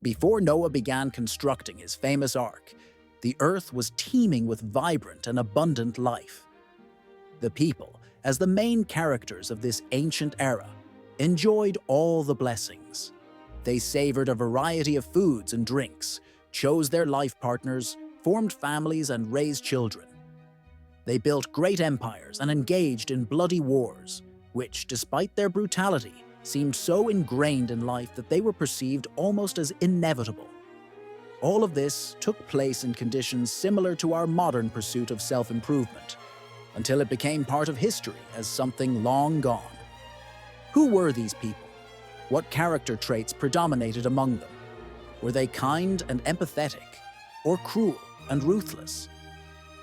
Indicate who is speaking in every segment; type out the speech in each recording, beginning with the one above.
Speaker 1: Before Noah began constructing his famous ark, the earth was teeming with vibrant and abundant life. The people, as the main characters of this ancient era, enjoyed all the blessings. They savored a variety of foods and drinks, chose their life partners, formed families, and raised children. They built great empires and engaged in bloody wars, which, despite their brutality, seemed so ingrained in life that they were perceived almost as inevitable. All of this took place in conditions similar to our modern pursuit of self-improvement, until it became part of history as something long gone. Who were these people? What character traits predominated among them? Were they kind and empathetic, or cruel and ruthless?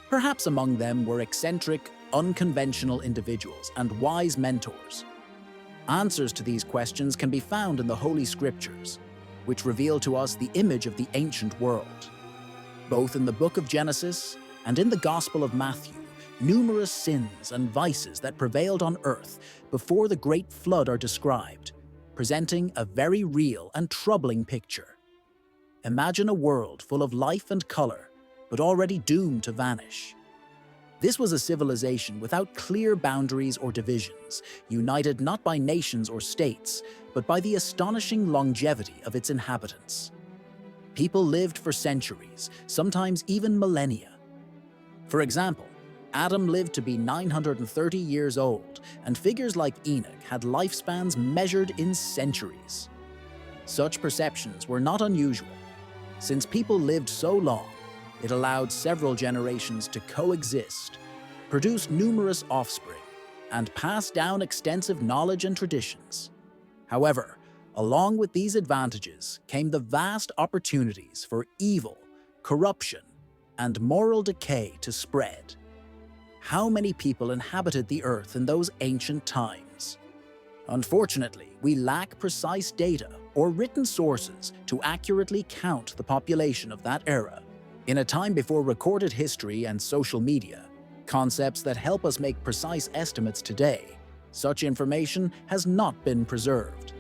Speaker 1: Perhaps among them were eccentric, unconventional individuals and wise mentors. Answers to these questions can be found in the Holy Scriptures, which reveal to us the image of the ancient world. Both in the book of Genesis and in the Gospel of Matthew, numerous sins and vices that prevailed on earth before the great flood are described, presenting a very real and troubling picture. Imagine a world full of life and color, but already doomed to vanish. This was a civilization without clear boundaries or divisions, united not by nations or states, but by the astonishing longevity of its inhabitants. People lived for centuries, sometimes even millennia. For example, Adam lived to be 930 years old, and figures like Enoch had lifespans measured in centuries. Such perceptions were not unusual. Since people lived so long, it allowed several generations to coexist, produce numerous offspring, and pass down extensive knowledge and traditions. However, along with these advantages came the vast opportunities for evil, corruption, and moral decay to spread. How many people inhabited the earth in those ancient times? Unfortunately, we lack precise data or written sources to accurately count the population of that era. In a time before recorded history and social media, concepts that help us make precise estimates today, such information has not been preserved.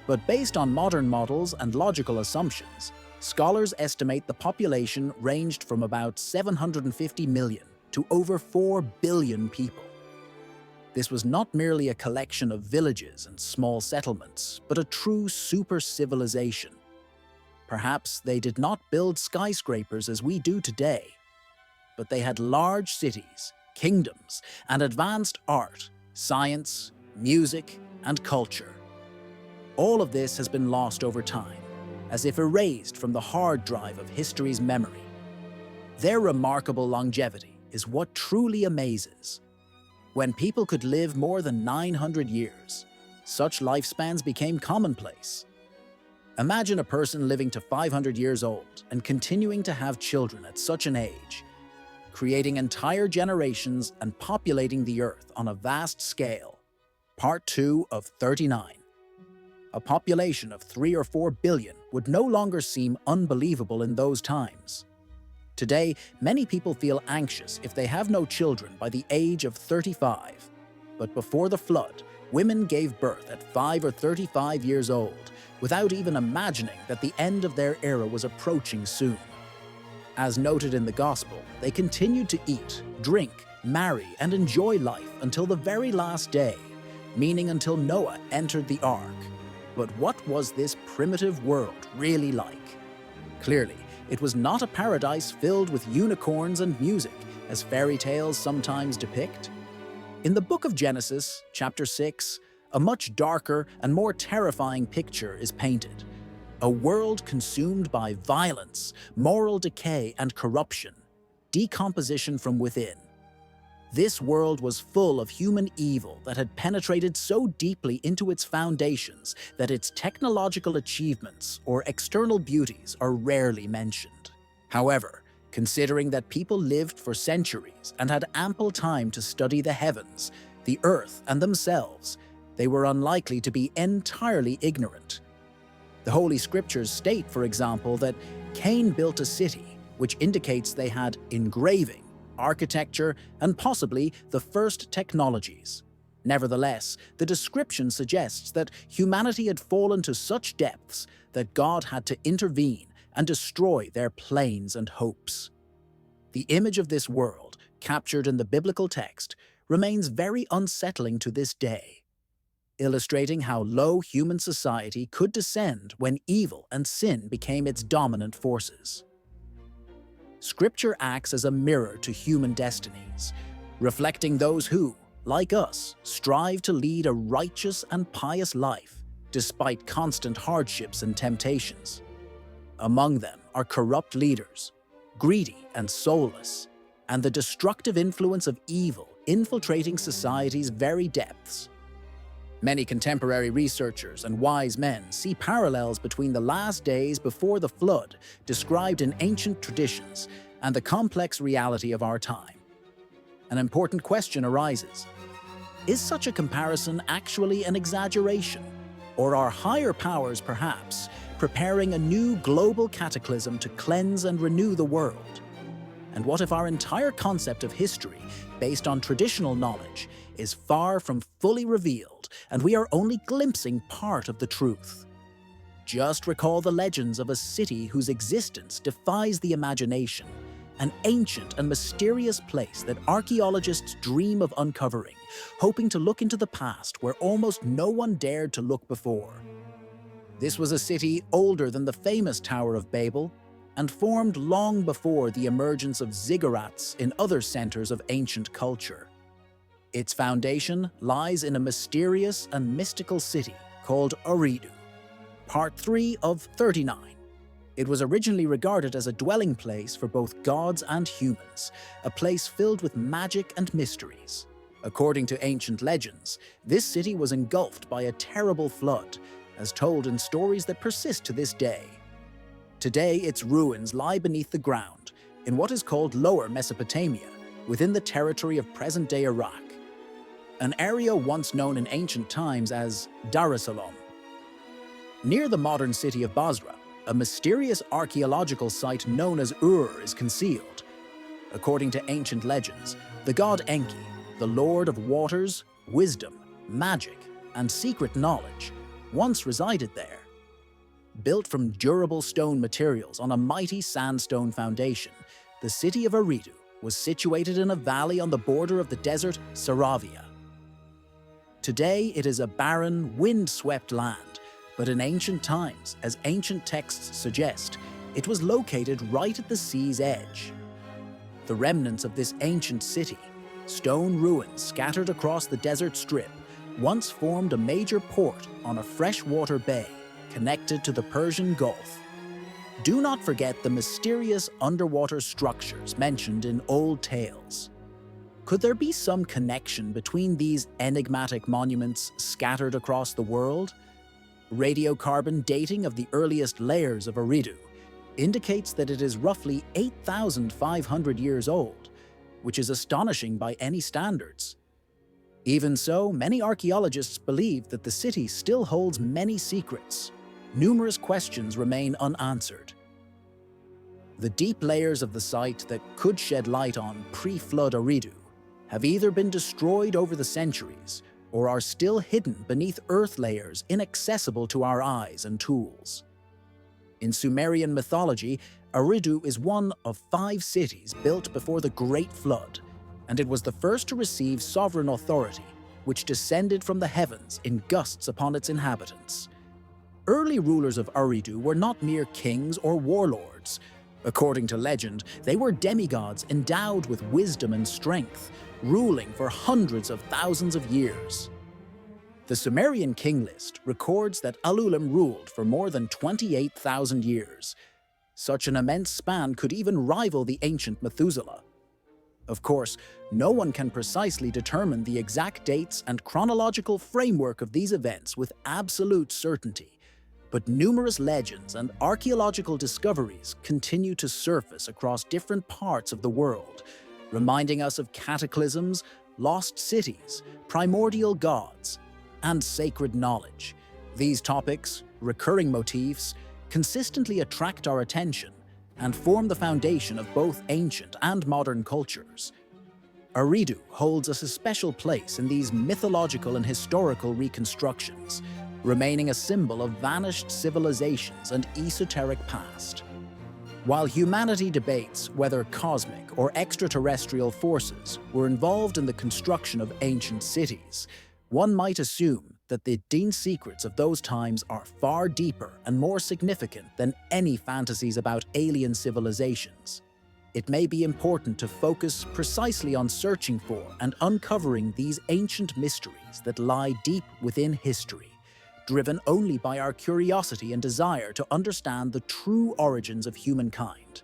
Speaker 1: But based on modern models and logical assumptions, scholars estimate the population ranged from about 750 million to over 4 billion people. This was not merely a collection of villages and small settlements, but a true super-civilization. Perhaps they did not build skyscrapers as we do today, but they had large cities, kingdoms, and advanced art, science, music, and culture. All of this has been lost over time, as if erased from the hard drive of history's memory. Their remarkable longevity is what truly amazes. When people could live more than 900 years, such lifespans became commonplace. Imagine a person living to 500 years old and continuing to have children at such an age, creating entire generations and populating the earth on a vast scale. Part 2 of 39. A population of 3 or 4 billion would no longer seem unbelievable in those times. Today, many people feel anxious if they have no children by the age of 35. But before the flood, women gave birth at 5 or 35 years old, without even imagining that the end of their era was approaching soon. As noted in the Gospel, they continued to eat, drink, marry, and enjoy life until the very last day, meaning until Noah entered the ark. But what was this primitive world really like? Clearly, it was not a paradise filled with unicorns and music, as fairy tales sometimes depict. In the book of Genesis, chapter 6, a much darker and more terrifying picture is painted. A world consumed by violence, moral decay, and corruption, decomposition from within. This world was full of human evil that had penetrated so deeply into its foundations that its technological achievements or external beauties are rarely mentioned. However, considering that people lived for centuries and had ample time to study the heavens, the earth, and themselves, they were unlikely to be entirely ignorant. The Holy Scriptures state, for example, that Cain built a city, which indicates they had engraving, architecture, and possibly the first technologies. Nevertheless, the description suggests that humanity had fallen to such depths that God had to intervene and destroy their plans and hopes. The image of this world, captured in the biblical text, remains very unsettling to this day, illustrating how low human society could descend when evil and sin became its dominant forces. Scripture acts as a mirror to human destinies, reflecting those who, like us, strive to lead a righteous and pious life despite constant hardships and temptations. Among them are corrupt leaders, greedy and soulless, and the destructive influence of evil infiltrating society's very depths. Many contemporary researchers and wise men see parallels between the last days before the flood described in ancient traditions and the complex reality of our time. An important question arises. Is such a comparison actually an exaggeration? Or are higher powers perhaps preparing a new global cataclysm to cleanse and renew the world? And what if our entire concept of history, based on traditional knowledge, is far from fully revealed and we are only glimpsing part of the truth? Just recall the legends of a city whose existence defies the imagination, an ancient and mysterious place that archaeologists dream of uncovering, hoping to look into the past where almost no one dared to look before. This was a city older than the famous Tower of Babel and formed long before the emergence of ziggurats in other centers of ancient culture. Its foundation lies in a mysterious and mystical city called Eridu, Part 3 of 39. It was originally regarded as a dwelling place for both gods and humans, a place filled with magic and mysteries. According to ancient legends, this city was engulfed by a terrible flood, as told in stories that persist to this day. Today, its ruins lie beneath the ground, in what is called Lower Mesopotamia, within the territory of present-day Iraq, an area once known in ancient times as Dar es Salaam. Near the modern city of Basra, a mysterious archaeological site known as Ur is concealed. According to ancient legends, the god Enki, the lord of waters, wisdom, magic, and secret knowledge, once resided there. Built from durable stone materials on a mighty sandstone foundation, the city of Eridu was situated in a valley on the border of the desert Saravia. Today it is a barren, wind-swept land, but in ancient times, as ancient texts suggest, it was located right at the sea's edge. The remnants of this ancient city, stone ruins scattered across the desert strip, once formed a major port on a freshwater bay connected to the Persian Gulf. Do not forget the mysterious underwater structures mentioned in old tales. Could there be some connection between these enigmatic monuments scattered across the world? Radiocarbon dating of the earliest layers of Eridu indicates that it is roughly 8,500 years old, which is astonishing by any standards. Even so, many archaeologists believe that the city still holds many secrets. Numerous questions remain unanswered. The deep layers of the site that could shed light on pre-flood Eridu have either been destroyed over the centuries or are still hidden beneath earth layers inaccessible to our eyes and tools. In Sumerian mythology, Eridu is one of 5 cities built before the Great Flood, and it was the first to receive sovereign authority, which descended from the heavens in gusts upon its inhabitants. Early rulers of Eridu were not mere kings or warlords. According to legend, they were demigods endowed with wisdom and strength, ruling for hundreds of thousands of years. The Sumerian king list records that Ululim ruled for more than 28,000 years. Such an immense span could even rival the ancient Methuselah. Of course, no one can precisely determine the exact dates and chronological framework of these events with absolute certainty, but numerous legends and archaeological discoveries continue to surface across different parts of the world, reminding us of cataclysms, lost cities, primordial gods, and sacred knowledge. These topics, recurring motifs, consistently attract our attention and form the foundation of both ancient and modern cultures. Eridu holds a special place in these mythological and historical reconstructions, remaining a symbol of vanished civilizations and esoteric past. While humanity debates whether cosmic or extraterrestrial forces were involved in the construction of ancient cities, one might assume that the deep secrets of those times are far deeper and more significant than any fantasies about alien civilizations. It may be important to focus precisely on searching for and uncovering these ancient mysteries that lie deep within history, driven only by our curiosity and desire to understand the true origins of humankind.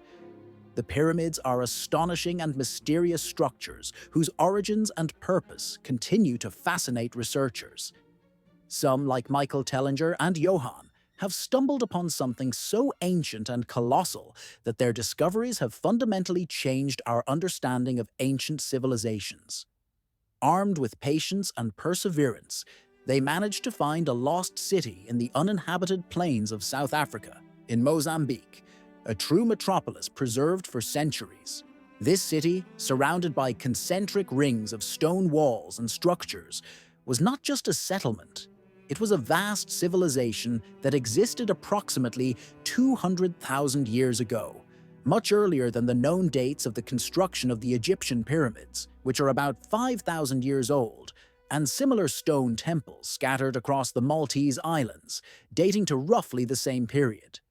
Speaker 1: The pyramids are astonishing and mysterious structures whose origins and purpose continue to fascinate researchers. Some, like Michael Tellinger and Johann, have stumbled upon something so ancient and colossal that their discoveries have fundamentally changed our understanding of ancient civilizations. Armed with patience and perseverance, they managed to find a lost city in the uninhabited plains of South Africa, in Mozambique, a true metropolis preserved for centuries. This city, surrounded by concentric rings of stone walls and structures, was not just a settlement. It was a vast civilization that existed approximately 200,000 years ago, much earlier than the known dates of the construction of the Egyptian pyramids, which are about 5,000 years old, and similar stone temples scattered across the Maltese Islands, dating to roughly the same period.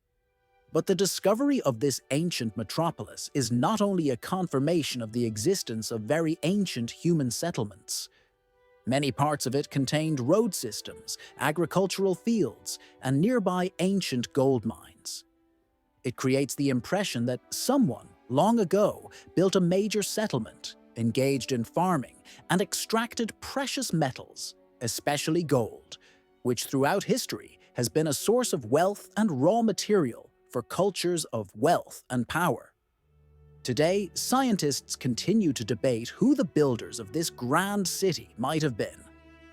Speaker 1: But the discovery of this ancient metropolis is not only a confirmation of the existence of very ancient human settlements. Many parts of it contained road systems, agricultural fields, and nearby ancient gold mines. It creates the impression that someone, long ago, built a major settlement, engaged in farming, and extracted precious metals, especially gold, which throughout history has been a source of wealth and raw material for cultures of wealth and power. Today, scientists continue to debate who the builders of this grand city might have been.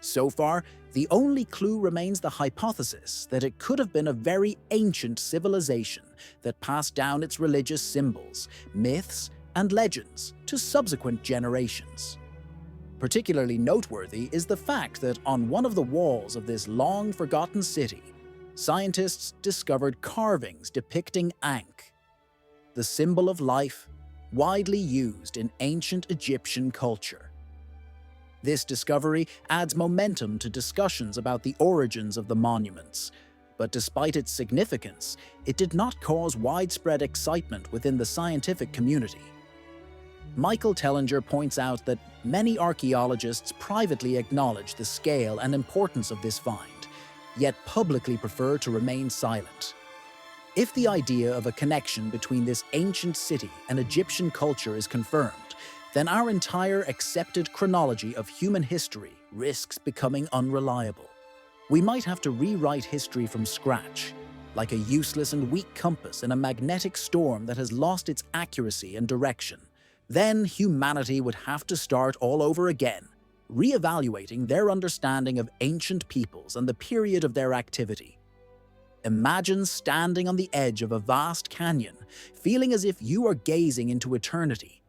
Speaker 1: So far, the only clue remains the hypothesis that it could have been a very ancient civilization that passed down its religious symbols, myths, and legends to subsequent generations. Particularly noteworthy is the fact that on one of the walls of this long-forgotten city, scientists discovered carvings depicting Ankh, the symbol of life, widely used in ancient Egyptian culture. This discovery adds momentum to discussions about the origins of the monuments, but despite its significance, it did not cause widespread excitement within the scientific community. Michael Tellinger points out that many archaeologists privately acknowledge the scale and importance of this find, yet publicly prefer to remain silent. If the idea of a connection between this ancient city and Egyptian culture is confirmed, then our entire accepted chronology of human history risks becoming unreliable. We might have to rewrite history from scratch, like a useless and weak compass in a magnetic storm that has lost its accuracy and direction. Then humanity would have to start all over again, re-evaluating their understanding of ancient peoples and the period of their activity. Imagine standing on the edge of a vast canyon, feeling as if you are gazing into eternity.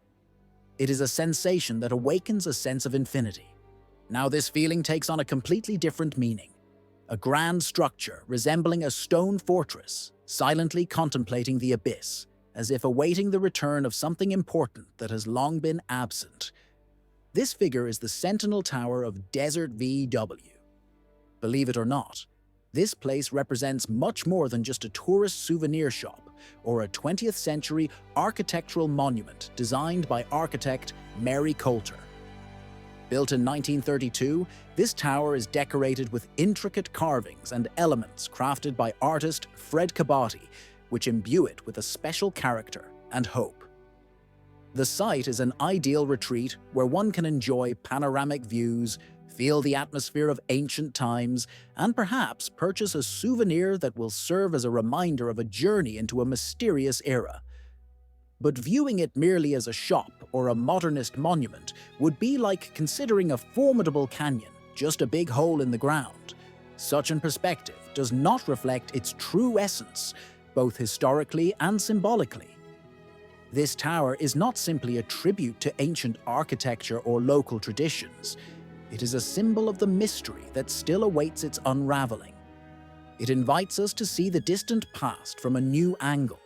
Speaker 1: It is a sensation that awakens a sense of infinity. Now this feeling takes on a completely different meaning. A grand structure resembling a stone fortress, silently contemplating the abyss, as if awaiting the return of something important that has long been absent. This figure is the Sentinel Tower of Desert VW. Believe it or not, this place represents much more than just a tourist souvenir shop or a 20th century architectural monument designed by architect Mary Coulter. Built in 1932, this tower is decorated with intricate carvings and elements crafted by artist Fred Cabati, which imbue it with a special character and hope. The site is an ideal retreat where one can enjoy panoramic views, feel the atmosphere of ancient times, and perhaps purchase a souvenir that will serve as a reminder of a journey into a mysterious era. But viewing it merely as a shop or a modernist monument would be like considering a formidable canyon just a big hole in the ground. Such a perspective does not reflect its true essence, both historically and symbolically. This tower is not simply a tribute to ancient architecture or local traditions. It is a symbol of the mystery that still awaits its unraveling. It invites us to see the distant past from a new angle,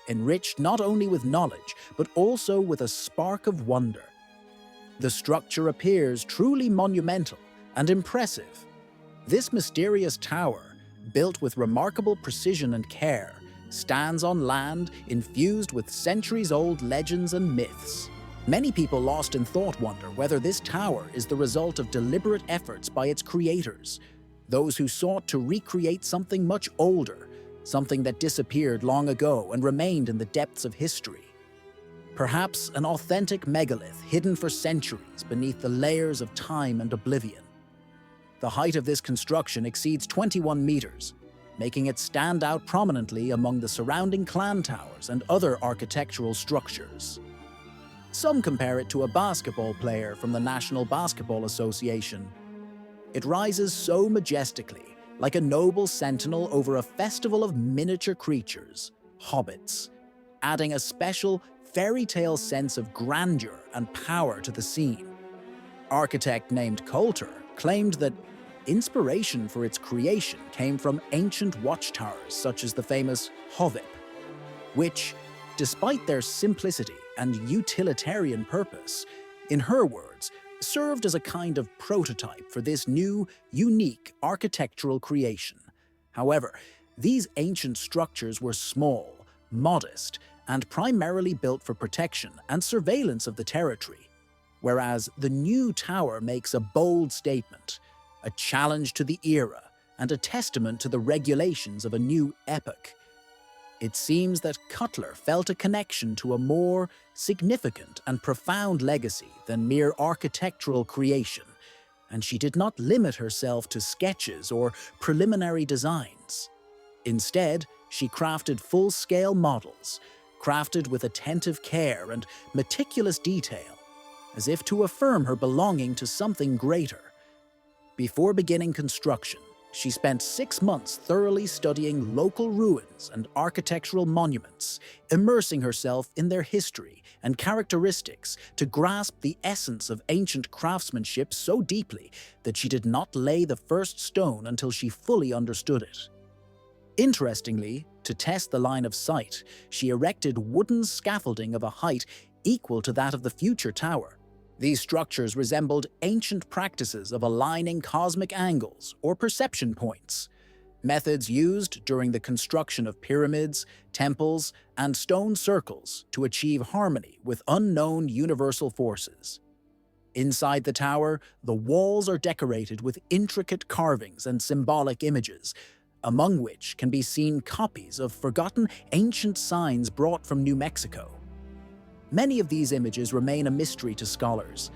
Speaker 1: enriched not only with knowledge, but also with a spark of wonder. The structure appears truly monumental and impressive. This mysterious tower, built with remarkable precision and care, stands on land infused with centuries-old legends and myths. Many people lost in thought wonder whether this tower is the result of deliberate efforts by its creators, those who sought to recreate something much older, something that disappeared long ago and remained in the depths of history. Perhaps an authentic megalith hidden for centuries beneath the layers of time and oblivion. The height of this construction exceeds 21 meters, making it stand out prominently among the surrounding clan towers and other architectural structures. Some compare it to a basketball player from the National Basketball Association. It rises so majestically, like a noble sentinel over a festival of miniature creatures, hobbits, adding a special fairy tale sense of grandeur and power to the scene. Architect named Coulter claimed that inspiration for its creation came from ancient watchtowers such as the famous Hovip, which, despite their simplicity and utilitarian purpose, in her words, served as a kind of prototype for this new, unique architectural creation. However, these ancient structures were small, modest, and primarily built for protection and surveillance of the territory, whereas the new tower makes a bold statement, a challenge to the era, and a testament to the regulations of a new epoch. It seems that Cutler felt a connection to a more significant and profound legacy than mere architectural creation, and she did not limit herself to sketches or preliminary designs. Instead, she crafted full-scale models, crafted with attentive care and meticulous detail, as if to affirm her belonging to something greater. Before beginning construction, she spent 6 months thoroughly studying local ruins and architectural monuments, immersing herself in their history and characteristics to grasp the essence of ancient craftsmanship so deeply that she did not lay the first stone until she fully understood it. Interestingly, to test the line of sight, she erected wooden scaffolding of a height equal to that of the future tower. These structures resembled ancient practices of aligning cosmic angles or perception points, methods used during the construction of pyramids, temples, and stone circles to achieve harmony with unknown universal forces. Inside the tower, the walls are decorated with intricate carvings and symbolic images, among which can be seen copies of forgotten ancient signs brought from New Mexico. Many of these images remain a mystery to scholars,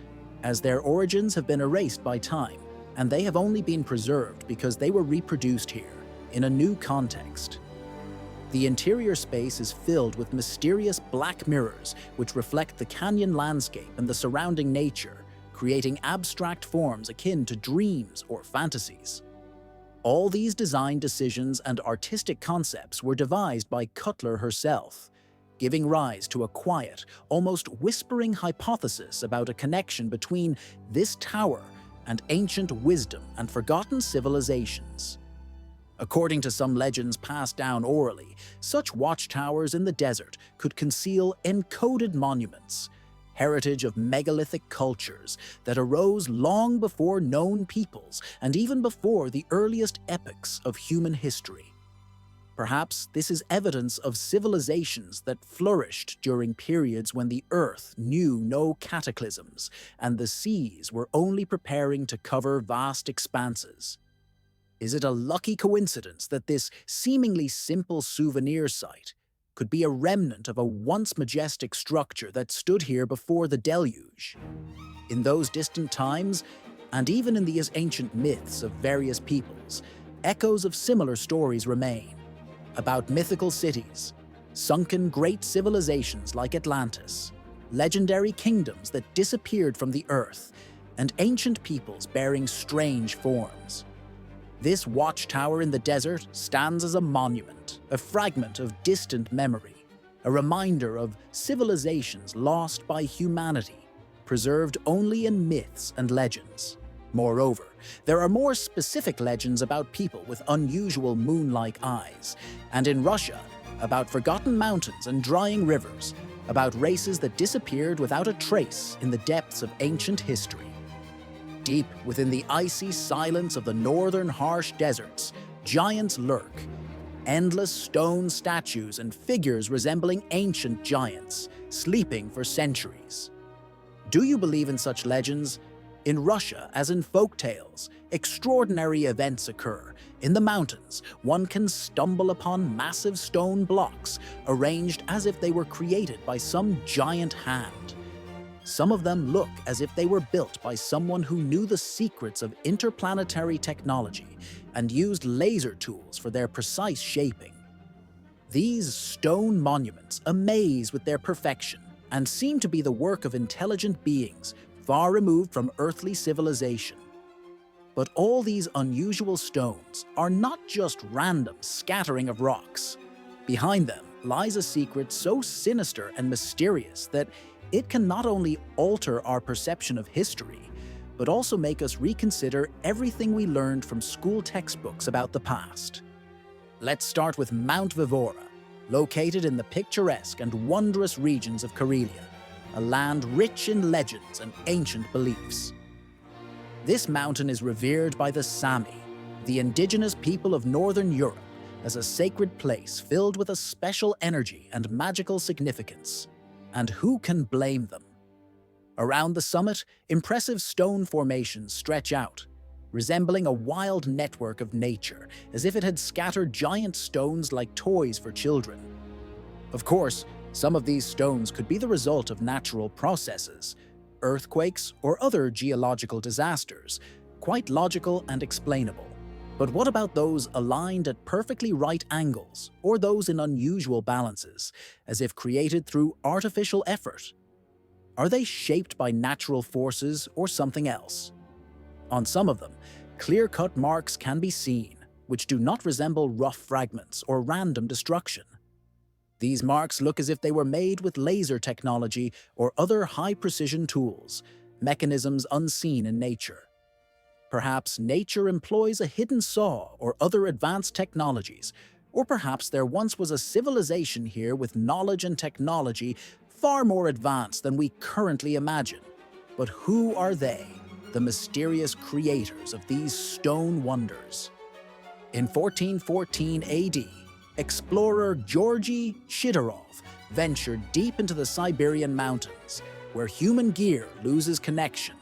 Speaker 1: as their origins have been erased by time, and they have only been preserved because they were reproduced here, in a new context. The interior space is filled with mysterious black mirrors which reflect the canyon landscape and the surrounding nature, creating abstract forms akin to dreams or fantasies. All these design decisions and artistic concepts were devised by Cutler herself, giving rise to a quiet, almost whispering hypothesis about a connection between this tower and ancient wisdom and forgotten civilizations. According to some legends passed down orally, such watchtowers in the desert could conceal encoded monuments, heritage of megalithic cultures that arose long before known peoples and even before the earliest epochs of human history. Perhaps this is evidence of civilizations that flourished during periods when the Earth knew no cataclysms and the seas were only preparing to cover vast expanses. Is it a lucky coincidence that this seemingly simple souvenir site could be a remnant of a once majestic structure that stood here before the deluge? In those distant times, and even in the ancient myths of various peoples, echoes of similar stories remain, about mythical cities, sunken great civilizations like Atlantis, legendary kingdoms that disappeared from the earth, and ancient peoples bearing strange forms. This watchtower in the desert stands as a monument, a fragment of distant memory, a reminder of civilizations lost by humanity, preserved only in myths and legends. Moreover, there are more specific legends about people with unusual moon-like eyes, and in Russia, about forgotten mountains and drying rivers, about races that disappeared without a trace in the depths of ancient history. Deep within the icy silence of the northern harsh deserts, giants lurk, endless stone statues and figures resembling ancient giants, sleeping for centuries. Do you believe in such legends? In Russia, as in folk tales, extraordinary events occur. In the mountains, one can stumble upon massive stone blocks, arranged as if they were created by some giant hand. Some of them look as if they were built by someone who knew the secrets of interplanetary technology and used laser tools for their precise shaping. These stone monuments amaze with their perfection and seem to be the work of intelligent beings far removed from earthly civilization. But all these unusual stones are not just random scattering of rocks. Behind them lies a secret so sinister and mysterious that it can not only alter our perception of history, but also make us reconsider everything we learned from school textbooks about the past. Let's start with Mount Vivora, located in the picturesque and wondrous regions of Karelia, a land rich in legends and ancient beliefs. This mountain is revered by the Sami, the indigenous people of Northern Europe, as a sacred place filled with a special energy and magical significance. And who can blame them? Around the summit, impressive stone formations stretch out, resembling a wild network of nature, as if it had scattered giant stones like toys for children. Of course, some of these stones could be the result of natural processes, earthquakes or other geological disasters, quite logical and explainable. But what about those aligned at perfectly right angles, or those in unusual balances, as if created through artificial effort? Are they shaped by natural forces or something else? On some of them, clear-cut marks can be seen, which do not resemble rough fragments or random destruction. These marks look as if they were made with laser technology or other high-precision tools, mechanisms unseen in nature. Perhaps nature employs a hidden saw or other advanced technologies, or perhaps there once was a civilization here with knowledge and technology far more advanced than we currently imagine. But who are they, the mysterious creators of these stone wonders? In 1414 AD, explorer Georgy Shidorov ventured deep into the Siberian mountains, where human gear loses connection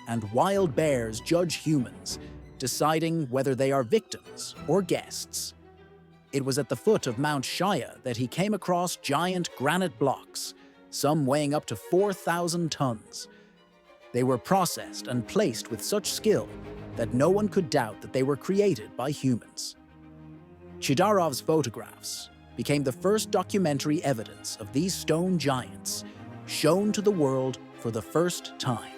Speaker 1: and wild bears judge humans, deciding whether they are victims or guests. It was at the foot of Mount Shaya that he came across giant granite blocks, some weighing up to 4,000 tons. They were processed and placed with such skill that no one could doubt that they were created by humans. Shidorov's photographs became the first documentary evidence of these stone giants, shown to the world for the first time.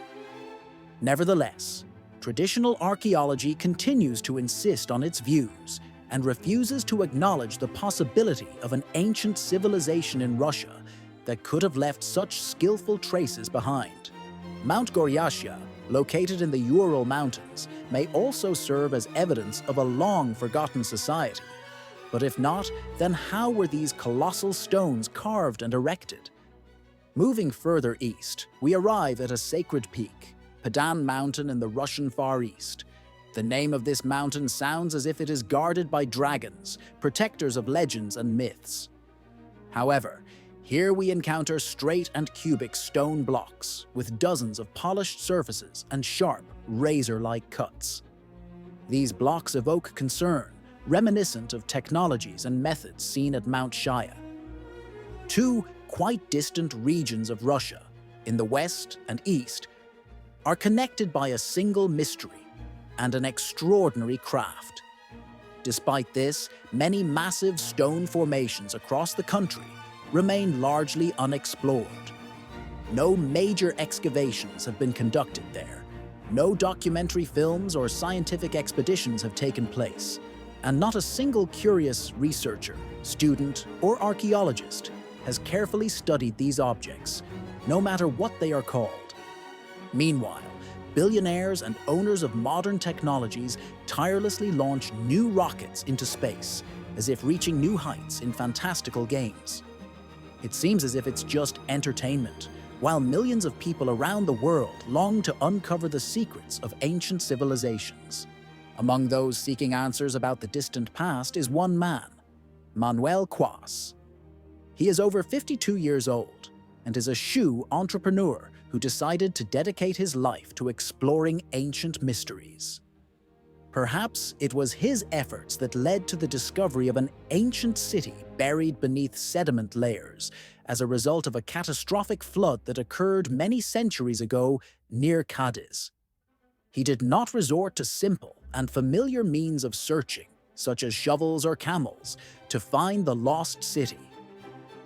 Speaker 1: Nevertheless, traditional archaeology continues to insist on its views and refuses to acknowledge the possibility of an ancient civilization in Russia that could have left such skillful traces behind. Mount Goryashia, located in the Ural Mountains, may also serve as evidence of a long-forgotten society. But if not, then how were these colossal stones carved and erected? Moving further east, we arrive at a sacred peak, Padan Mountain in the Russian Far East. The name of this mountain sounds as if it is guarded by dragons, protectors of legends and myths. However, here we encounter straight and cubic stone blocks with dozens of polished surfaces and sharp, razor-like cuts. These blocks evoke concern, reminiscent of technologies and methods seen at Mount Shaya. Two quite distant regions of Russia, in the west and east, are connected by a single mystery and an extraordinary craft. Despite this, many massive stone formations across the country remain largely unexplored. No major excavations have been conducted there. No documentary films or scientific expeditions have taken place, and not a single curious researcher, student, or archaeologist has carefully studied these objects, no matter what they are called. Meanwhile, billionaires and owners of modern technologies tirelessly launch new rockets into space, as if reaching new heights in fantastical games. It seems as if it's just entertainment, while millions of people around the world long to uncover the secrets of ancient civilizations. Among those seeking answers about the distant past is one man, Manuel Quas. He is over 52 years old and is a shoe entrepreneur who decided to dedicate his life to exploring ancient mysteries. Perhaps it was his efforts that led to the discovery of an ancient city buried beneath sediment layers as a result of a catastrophic flood that occurred many centuries ago near Cadiz. He did not resort to simple and familiar means of searching, such as shovels or camels, to find the lost city.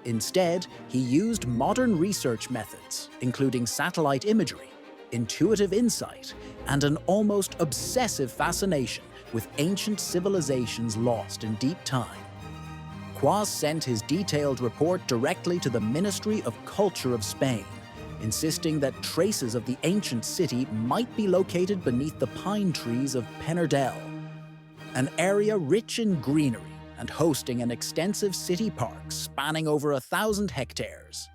Speaker 1: Instead, he used modern research methods, including satellite imagery, intuitive insight, and an almost obsessive fascination with ancient civilizations lost in deep time. Quas sent his detailed report directly to the Ministry of Culture of Spain, insisting that traces of the ancient city might be located beneath the pine trees of Penardel, an area rich in greenery and hosting an extensive city park spanning over 1,000 hectares.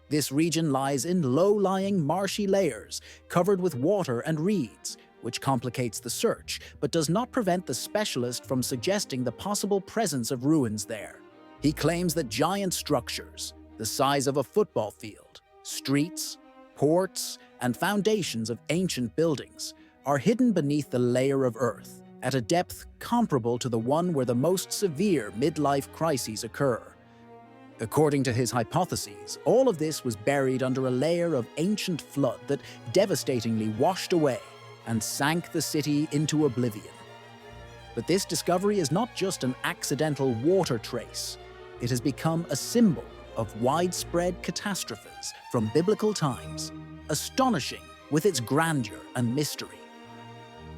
Speaker 1: This region lies in low-lying marshy layers covered with water and reeds, which complicates the search but does not prevent the specialist from suggesting the possible presence of ruins there. He claims that giant structures, the size of a football field, streets, ports, and foundations of ancient buildings, are hidden beneath the layer of earth at a depth comparable to the one where the most severe midlife crises occur. According to his hypotheses, all of this was buried under a layer of ancient flood that devastatingly washed away and sank the city into oblivion. But this discovery is not just an accidental water trace. It has become a symbol of widespread catastrophes from biblical times, astonishing with its grandeur and mystery.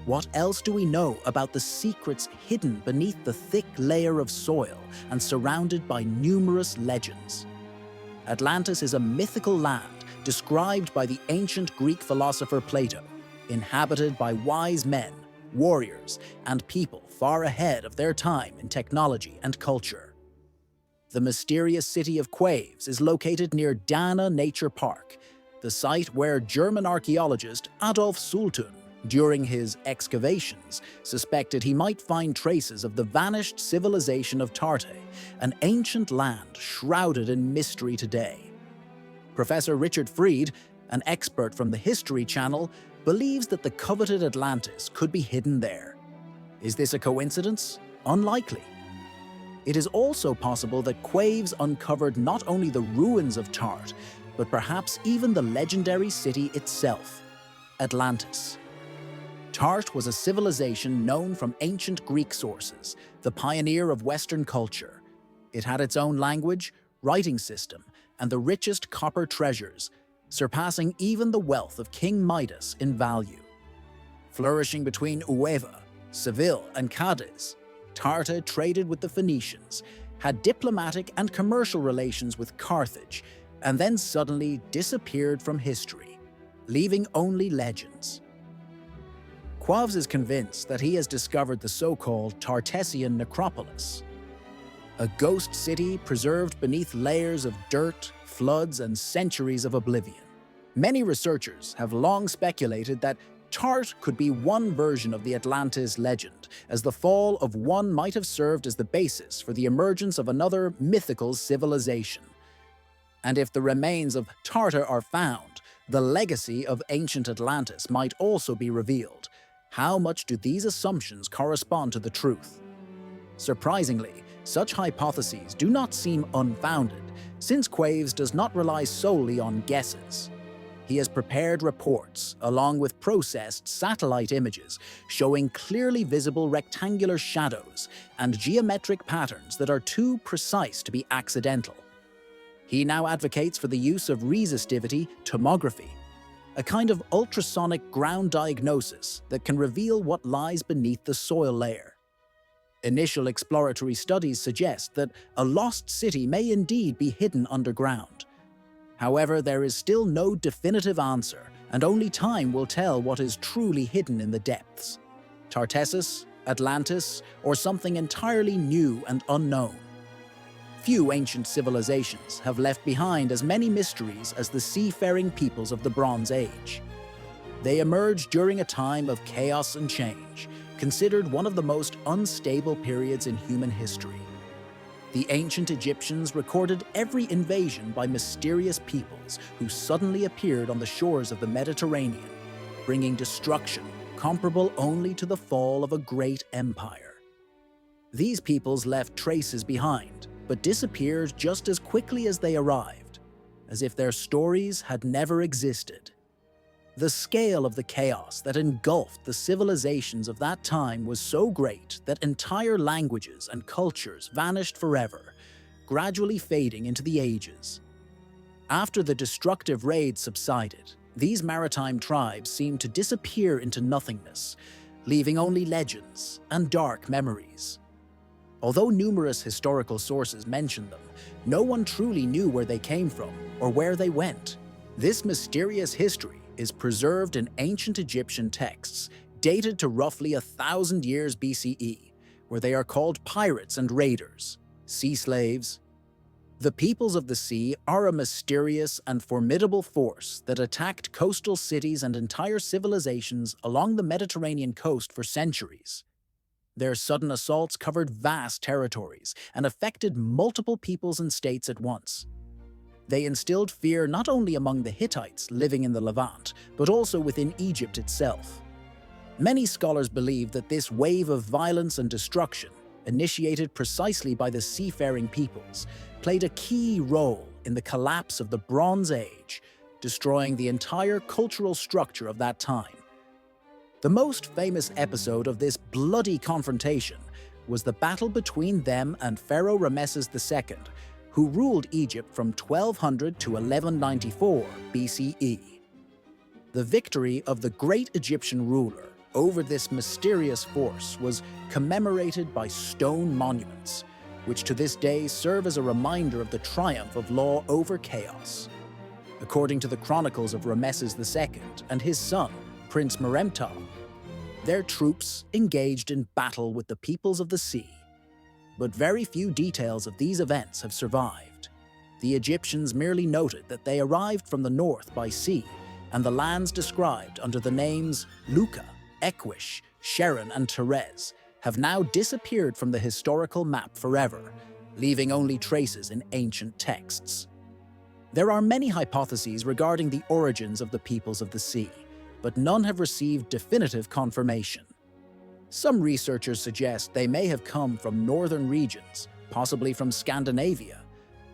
Speaker 1: What else do we know about the secrets hidden beneath the thick layer of soil and surrounded by numerous legends? Atlantis is a mythical land described by the ancient Greek philosopher Plato, inhabited by wise men, warriors, and people far ahead of their time in technology and culture. The mysterious city of Quaves is located near Dana Nature Park, the site where German archaeologist Adolf Sultun, during his excavations, suspected he might find traces of the vanished civilization of Tarte, an ancient land shrouded in mystery today. Professor Richard Fried, an expert from the History Channel, believes that the coveted Atlantis could be hidden there. Is this a coincidence? Unlikely. It is also possible that Quaves uncovered not only the ruins of Tarte, but perhaps even the legendary city itself, Atlantis. Tarte was a civilization known from ancient Greek sources, the pioneer of Western culture. It had its own language, writing system, and the richest copper treasures, surpassing even the wealth of King Midas in value. Flourishing between Huelva, Seville, and Cadiz, Tarte traded with the Phoenicians, had diplomatic and commercial relations with Carthage, and then suddenly disappeared from history, leaving only legends. Quaves is convinced that he has discovered the so-called Tartessian necropolis, a ghost city preserved beneath layers of dirt, floods, and centuries of oblivion. Many researchers have long speculated that Tarte could be one version of the Atlantis legend, as the fall of one might have served as the basis for the emergence of another mythical civilization. And if the remains of Tarte are found, the legacy of ancient Atlantis might also be revealed. How much do these assumptions correspond to the truth? Surprisingly, such hypotheses do not seem unfounded, since Quaves does not rely solely on guesses. He has prepared reports, along with processed satellite images, showing clearly visible rectangular shadows and geometric patterns that are too precise to be accidental. He now advocates for the use of resistivity tomography, a kind of ultrasonic ground diagnosis that can reveal what lies beneath the soil layer. Initial exploratory studies suggest that a lost city may indeed be hidden underground. However, there is still no definitive answer, and only time will tell what is truly hidden in the depths. Tartessus, Atlantis, or something entirely new and unknown. Few ancient civilizations have left behind as many mysteries as the seafaring peoples of the Bronze Age. They emerged during a time of chaos and change, considered one of the most unstable periods in human history. The ancient Egyptians recorded every invasion by mysterious peoples who suddenly appeared on the shores of the Mediterranean, bringing destruction comparable only to the fall of a great empire. These peoples left traces behind, but disappeared just as quickly as they arrived, as if their stories had never existed. The scale of the chaos that engulfed the civilizations of that time was so great that entire languages and cultures vanished forever, gradually fading into the ages. After the destructive raids subsided, these maritime tribes seemed to disappear into nothingness, leaving only legends and dark memories. Although numerous historical sources mention them, no one truly knew where they came from or where they went. This mysterious history is preserved in ancient Egyptian texts dated to roughly 1,000 years BCE, where they are called pirates and raiders, sea slaves. The peoples of the sea are a mysterious and formidable force that attacked coastal cities and entire civilizations along the Mediterranean coast for centuries. Their sudden assaults covered vast territories and affected multiple peoples and states at once. They instilled fear not only among the Hittites living in the Levant, but also within Egypt itself. Many scholars believe that this wave of violence and destruction, initiated precisely by the seafaring peoples, played a key role in the collapse of the Bronze Age, destroying the entire cultural structure of that time. The most famous episode of this bloody confrontation was the battle between them and Pharaoh Ramesses II, who ruled Egypt from 1200 to 1194 BCE. The victory of the great Egyptian ruler over this mysterious force was commemorated by stone monuments, which to this day serve as a reminder of the triumph of law over chaos. According to the chronicles of Ramesses II and his son, Prince Meremtal, their troops engaged in battle with the peoples of the sea. But very few details of these events have survived. The Egyptians merely noted that they arrived from the north by sea, and the lands described under the names Luca, Equish, Sharon, and Therese have now disappeared from the historical map forever, leaving only traces in ancient texts. There are many hypotheses regarding the origins of the peoples of the sea, but none have received definitive confirmation. Some researchers suggest they may have come from northern regions, possibly from Scandinavia,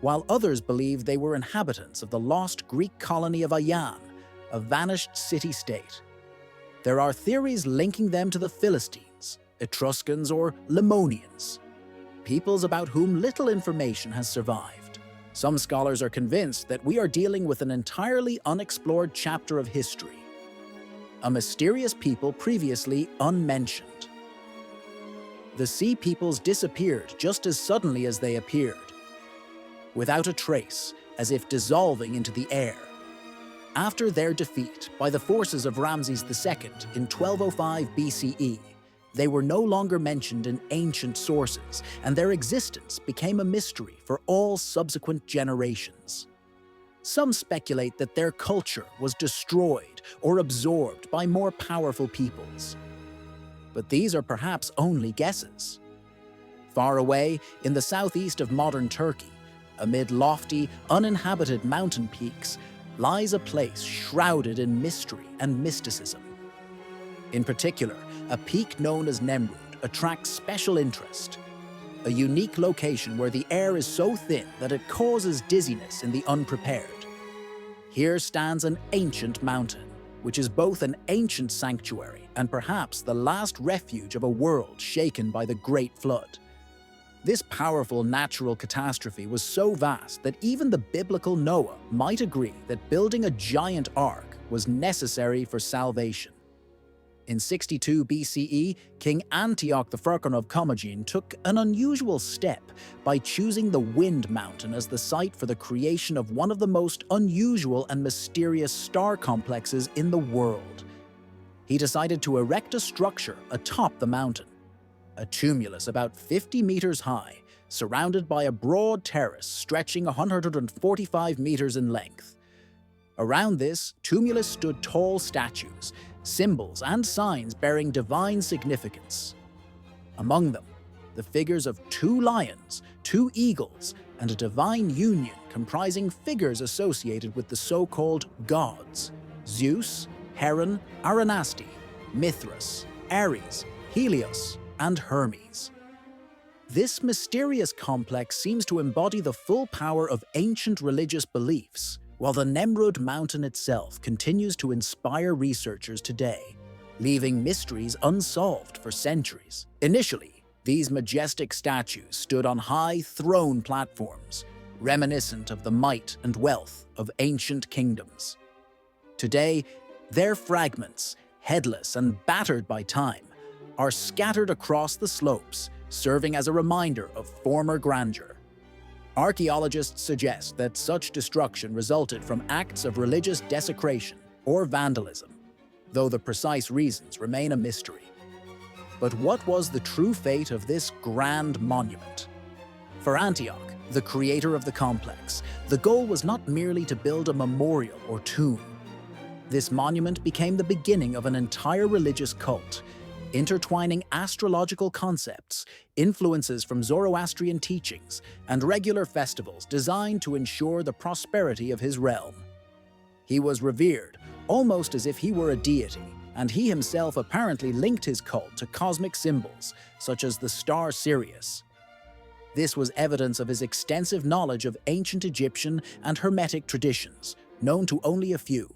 Speaker 1: while others believe they were inhabitants of the lost Greek colony of Ayan, a vanished city-state. There are theories linking them to the Philistines, Etruscans, or Lemonians, peoples about whom little information has survived. Some scholars are convinced that we are dealing with an entirely unexplored chapter of history, a mysterious people previously unmentioned. The sea peoples disappeared just as suddenly as they appeared, without a trace, as if dissolving into the air. After their defeat by the forces of Ramses II in 1205 BCE, they were no longer mentioned in ancient sources, and their existence became a mystery for all subsequent generations. Some speculate that their culture was destroyed or absorbed by more powerful peoples. But these are perhaps only guesses. Far away, in the southeast of modern Turkey, amid lofty, uninhabited mountain peaks, lies a place shrouded in mystery and mysticism. In particular, a peak known as Nemrut attracts special interest, a unique location where the air is so thin that it causes dizziness in the unprepared. Here stands an ancient mountain, which is both an ancient sanctuary and perhaps the last refuge of a world shaken by the Great Flood. This powerful natural catastrophe was so vast that even the biblical Noah might agree that building a giant ark was necessary for salvation. In 62 BCE, King Antioch the Firkin of Commagene took an unusual step by choosing the Wind Mountain as the site for the creation of one of the most unusual and mysterious star complexes in the world. He decided to erect a structure atop the mountain, a tumulus about 50 meters high, surrounded by a broad terrace stretching 145 meters in length. Around this tumulus stood tall statues, symbols and signs bearing divine significance. Among them, the figures of 2 lions, 2 eagles, and a divine union comprising figures associated with the so-called gods: Zeus, Heron, Aranasti, Mithras, Ares, Helios, and Hermes. This mysterious complex seems to embody the full power of ancient religious beliefs, while the Nemrud Mountain itself continues to inspire researchers today, leaving mysteries unsolved for centuries. Initially, these majestic statues stood on high throne platforms, reminiscent of the might and wealth of ancient kingdoms. Today, their fragments, headless and battered by time, are scattered across the slopes, serving as a reminder of former grandeur. Archaeologists suggest that such destruction resulted from acts of religious desecration or vandalism, though the precise reasons remain a mystery. But what was the true fate of this grand monument? For Antioch, the creator of the complex, the goal was not merely to build a memorial or tomb. This monument became the beginning of an entire religious cult, intertwining astrological concepts, influences from Zoroastrian teachings, and regular festivals designed to ensure the prosperity of his realm. He was revered, almost as if he were a deity, and he himself apparently linked his cult to cosmic symbols, such as the star Sirius. This was evidence of his extensive knowledge of ancient Egyptian and Hermetic traditions, known to only a few.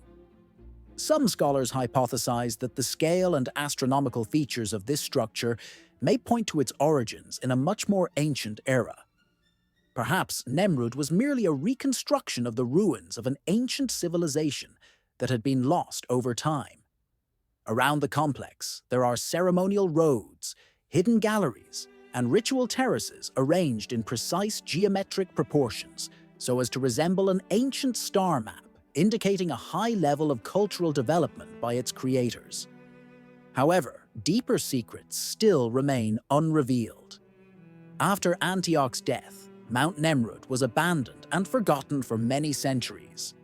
Speaker 1: Some scholars hypothesize that the scale and astronomical features of this structure may point to its origins in a much more ancient era. Perhaps Nemrud was merely a reconstruction of the ruins of an ancient civilization that had been lost over time. Around the complex, there are ceremonial roads, hidden galleries, and ritual terraces arranged in precise geometric proportions so as to resemble an ancient star map, indicating a high level of cultural development by its creators. However, deeper secrets still remain unrevealed. After Antioch's death, Mount Nemrud was abandoned and forgotten for many centuries.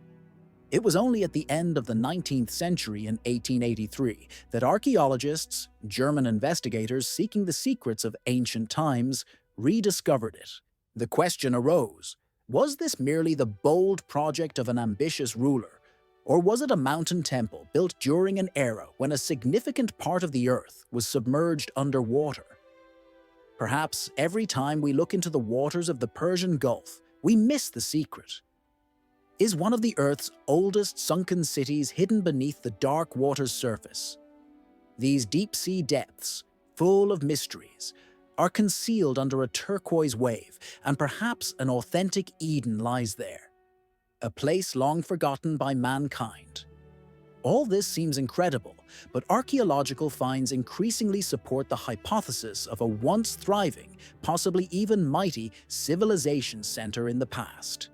Speaker 1: It was only at the end of the 19th century in 1883 that archaeologists, German investigators seeking the secrets of ancient times, rediscovered it. The question arose: was this merely the bold project of an ambitious ruler, or was it a mountain temple built during an era when a significant part of the Earth was submerged underwater? Perhaps every time we look into the waters of the Persian Gulf, we miss the secret. Is one of the Earth's oldest sunken cities hidden beneath the dark water's surface? These deep-sea depths, full of mysteries, are concealed under a turquoise wave, and perhaps an authentic Eden lies there, a place long forgotten by mankind. All this seems incredible, but archaeological finds increasingly support the hypothesis of a once thriving, possibly even mighty, civilization center in the past.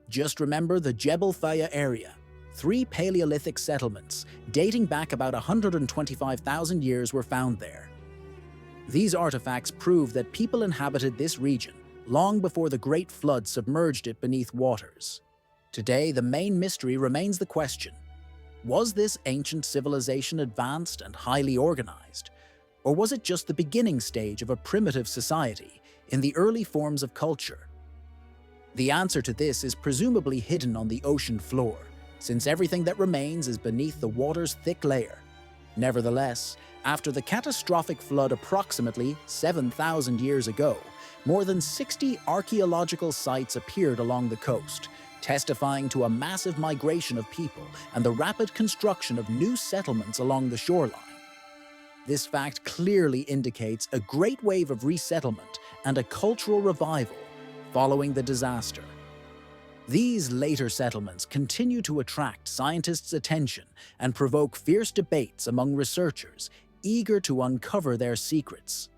Speaker 1: Just remember the Jebel Faya area. 3 Paleolithic settlements, dating back about 125,000 years, were found there. These artifacts prove that people inhabited this region long before the Great Flood submerged it beneath waters. Today, the main mystery remains the question: was this ancient civilization advanced and highly organized, or was it just the beginning stage of a primitive society in the early forms of culture? The answer to this is presumably hidden on the ocean floor, since everything that remains is beneath the water's thick layer. Nevertheless, after the catastrophic flood approximately 7,000 years ago, more than 60 archaeological sites appeared along the coast, testifying to a massive migration of people and the rapid construction of new settlements along the shoreline. This fact clearly indicates a great wave of resettlement and a cultural revival following the disaster. These later settlements continue to attract scientists' attention and provoke fierce debates among researchers eager to uncover their secrets.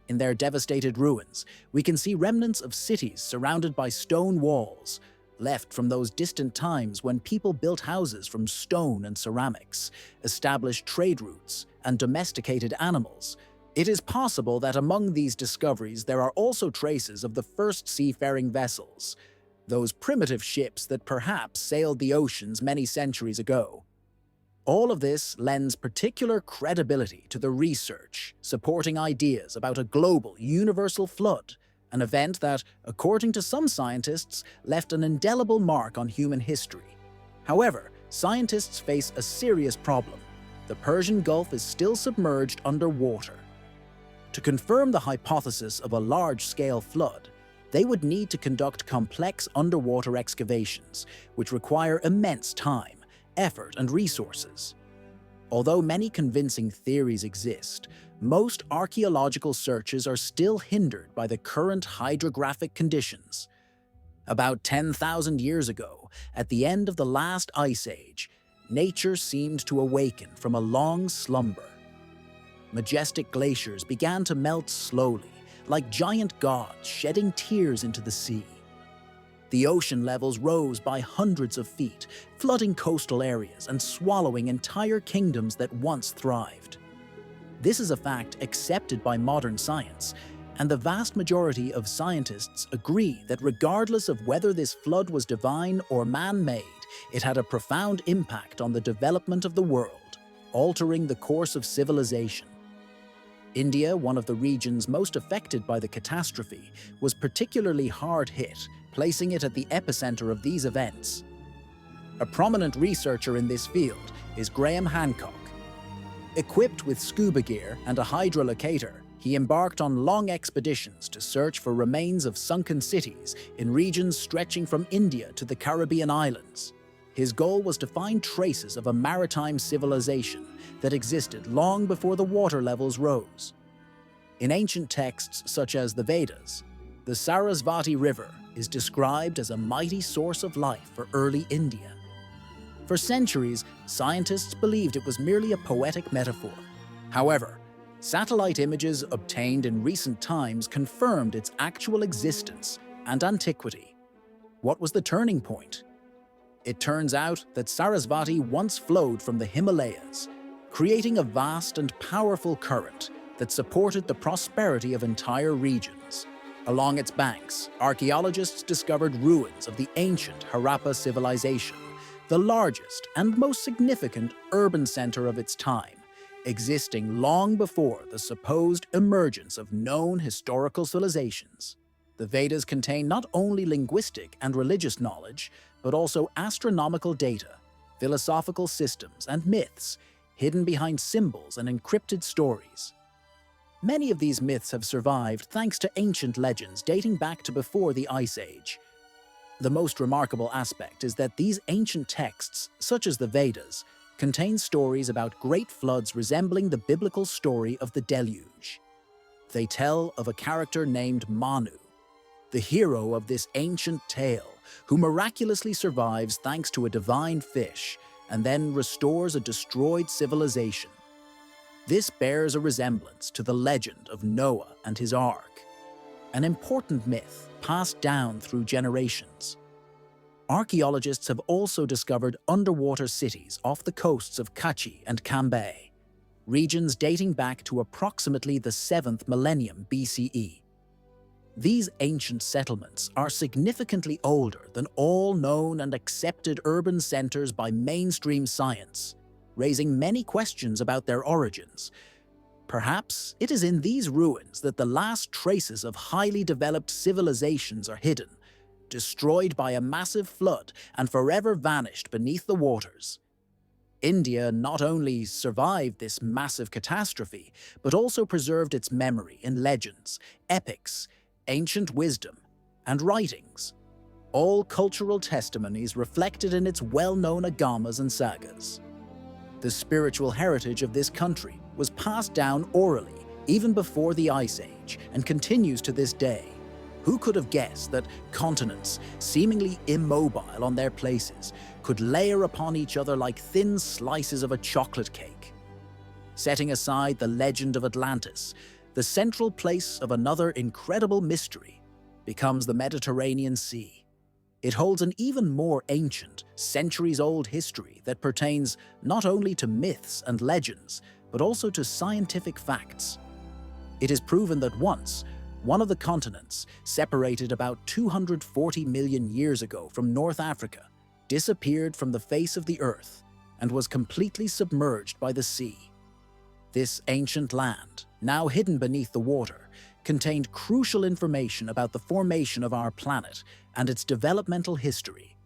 Speaker 1: In their devastated ruins, we can see remnants of cities surrounded by stone walls, left from those distant times when people built houses from stone and ceramics, established trade routes, and domesticated animals. It is possible that among these discoveries there are also traces of the first seafaring vessels, those primitive ships that perhaps sailed the oceans many centuries ago. All of this lends particular credibility to the research supporting ideas about a global, universal flood, an event that, according to some scientists, left an indelible mark on human history. However, scientists face a serious problem. The Persian Gulf is still submerged underwater. To confirm the hypothesis of a large-scale flood, they would need to conduct complex underwater excavations, which require immense time, effort, and resources. Although many convincing theories exist, most archaeological searches are still hindered by the current hydrographic conditions. About 10,000 years ago, at the end of the last ice age, nature seemed to awaken from a long slumber. Majestic glaciers began to melt slowly, like giant gods shedding tears into the sea. The ocean levels rose by hundreds of feet, flooding coastal areas and swallowing entire kingdoms that once thrived. This is a fact accepted by modern science, and the vast majority of scientists agree that regardless of whether this flood was divine or man-made, it had a profound impact on the development of the world, altering the course of civilization. India, one of the regions most affected by the catastrophe, was particularly hard hit, placing it at the epicenter of these events. A prominent researcher in this field is Graham Hancock. Equipped with scuba gear and a hydrolocator, he embarked on long expeditions to search for remains of sunken cities in regions stretching from India to the Caribbean islands. His goal was to find traces of a maritime civilization that existed long before the water levels rose. In ancient texts such as the Vedas, the Sarasvati River is described as a mighty source of life for early India. For centuries, scientists believed it was merely a poetic metaphor. However, satellite images obtained in recent times confirmed its actual existence and antiquity. What was the turning point? It turns out that Sarasvati once flowed from the Himalayas, creating a vast and powerful current that supported the prosperity of entire regions. Along its banks, archaeologists discovered ruins of the ancient Harappa civilization, the largest and most significant urban center of its time, existing long before the supposed emergence of known historical civilizations. The Vedas contain not only linguistic and religious knowledge, but also astronomical data, philosophical systems, and myths hidden behind symbols and encrypted stories. Many of these myths have survived thanks to ancient legends dating back to before the Ice Age. The most remarkable aspect is that these ancient texts, such as the Vedas, contain stories about great floods resembling the biblical story of the Deluge. They tell of a character named Manu, the hero of this ancient tale, who miraculously survives thanks to a divine fish and then restores a destroyed civilization. This bears a resemblance to the legend of Noah and his ark, an important myth passed down through generations. Archaeologists have also discovered underwater cities off the coasts of Kachi and Cambay, regions dating back to approximately the 7th millennium BCE. These ancient settlements are significantly older than all known and accepted urban centers by mainstream science, raising many questions about their origins. Perhaps it is in these ruins that the last traces of highly developed civilizations are hidden, destroyed by a massive flood and forever vanished beneath the waters. India not only survived this massive catastrophe, but also preserved its memory in legends, epics, ancient wisdom, and writings, all cultural testimonies reflected in its well-known agamas and sagas. The spiritual heritage of this country was passed down orally even before the Ice Age and continues to this day, Who could have guessed that continents, seemingly immobile on their places, could layer upon each other like thin slices of a chocolate cake? Setting aside the legend of Atlantis, the central place of another incredible mystery becomes the Mediterranean Sea. It holds an even more ancient, centuries-old history that pertains not only to myths and legends, but also to scientific facts. It is proven that once, one of the continents, separated about 240 million years ago from North Africa, disappeared from the face of the Earth and was completely submerged by the sea. This ancient land, now hidden beneath the water, contained crucial information about the formation of our planet and its developmental history.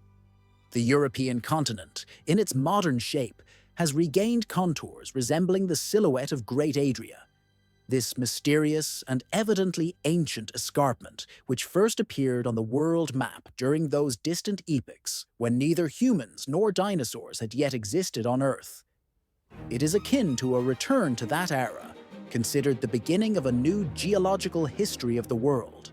Speaker 1: The European continent, in its modern shape, has regained contours resembling the silhouette of Great Adria. This mysterious and evidently ancient escarpment, which first appeared on the world map during those distant epochs when neither humans nor dinosaurs had yet existed on Earth. It is akin to a return to that era, considered the beginning of a new geological history of the world.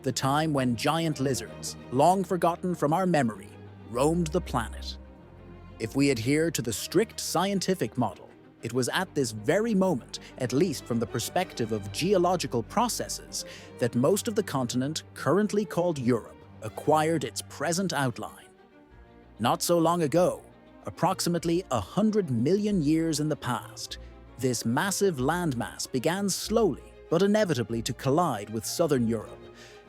Speaker 1: The time when giant lizards, long forgotten from our memory, roamed the planet. If we adhere to the strict scientific model, it was at this very moment, at least from the perspective of geological processes, that most of the continent currently called Europe acquired its present outline. Not so long ago, approximately 100 million years in the past, this massive landmass began slowly but inevitably to collide with southern Europe,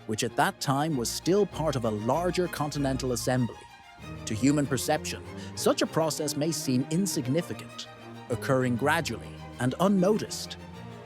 Speaker 1: which at that time was still part of a larger continental assembly. To human perception, such a process may seem insignificant, occurring gradually and unnoticed.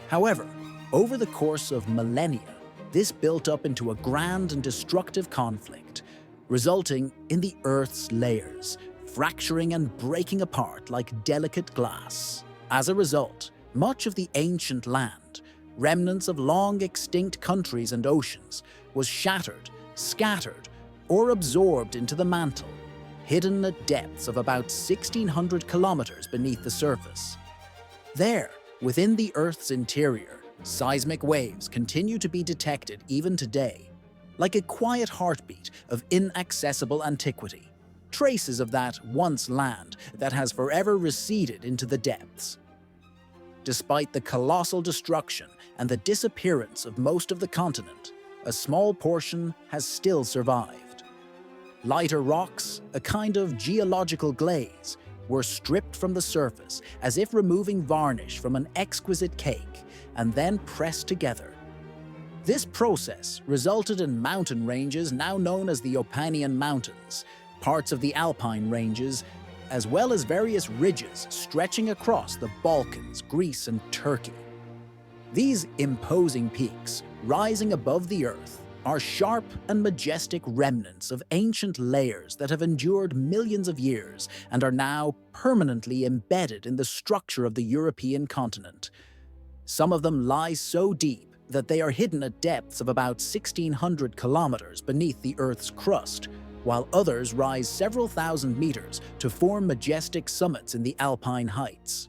Speaker 1: However, over the course of millennia, this built up into a grand and destructive conflict, resulting in the Earth's layers, fracturing and breaking apart like delicate glass. As a result, much of the ancient land, remnants of long-extinct countries and oceans, was shattered, scattered, or absorbed into the mantle, hidden at depths of about 1,600 kilometers beneath the surface. There, within the Earth's interior, seismic waves continue to be detected even today, like a quiet heartbeat of inaccessible antiquity, traces of that once land that has forever receded into the depths. Despite the colossal destruction and the disappearance of most of the continent, a small portion has still survived. Lighter rocks, a kind of geological glaze, were stripped from the surface as if removing varnish from an exquisite cake and then pressed together. This process resulted in mountain ranges now known as the Opanian Mountains, parts of the Alpine ranges, as well as various ridges stretching across the Balkans, Greece, and Turkey. These imposing peaks, rising above the Earth, are sharp and majestic remnants of ancient layers that have endured millions of years and are now permanently embedded in the structure of the European continent. Some of them lie so deep that they are hidden at depths of about 1,600 kilometers beneath the Earth's crust, while others rise several thousand meters to form majestic summits in the Alpine heights.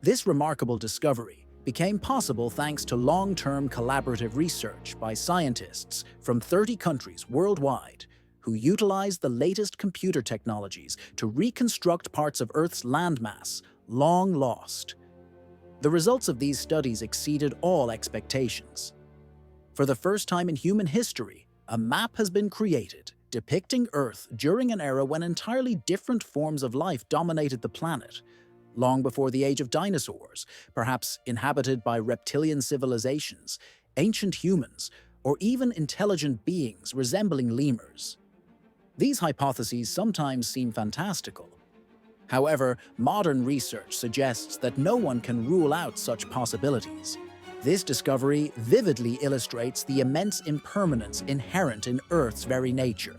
Speaker 1: This remarkable discovery became possible thanks to long-term collaborative research by scientists from 30 countries worldwide who utilized the latest computer technologies to reconstruct parts of Earth's landmass long lost. The results of these studies exceeded all expectations. For the first time in human history, a map has been created depicting Earth during an era when entirely different forms of life dominated the planet, long before the age of dinosaurs, perhaps inhabited by reptilian civilizations, ancient humans, or even intelligent beings resembling lemurs. These hypotheses sometimes seem fantastical. However, modern research suggests that no one can rule out such possibilities. This discovery vividly illustrates the immense impermanence inherent in Earth's very nature.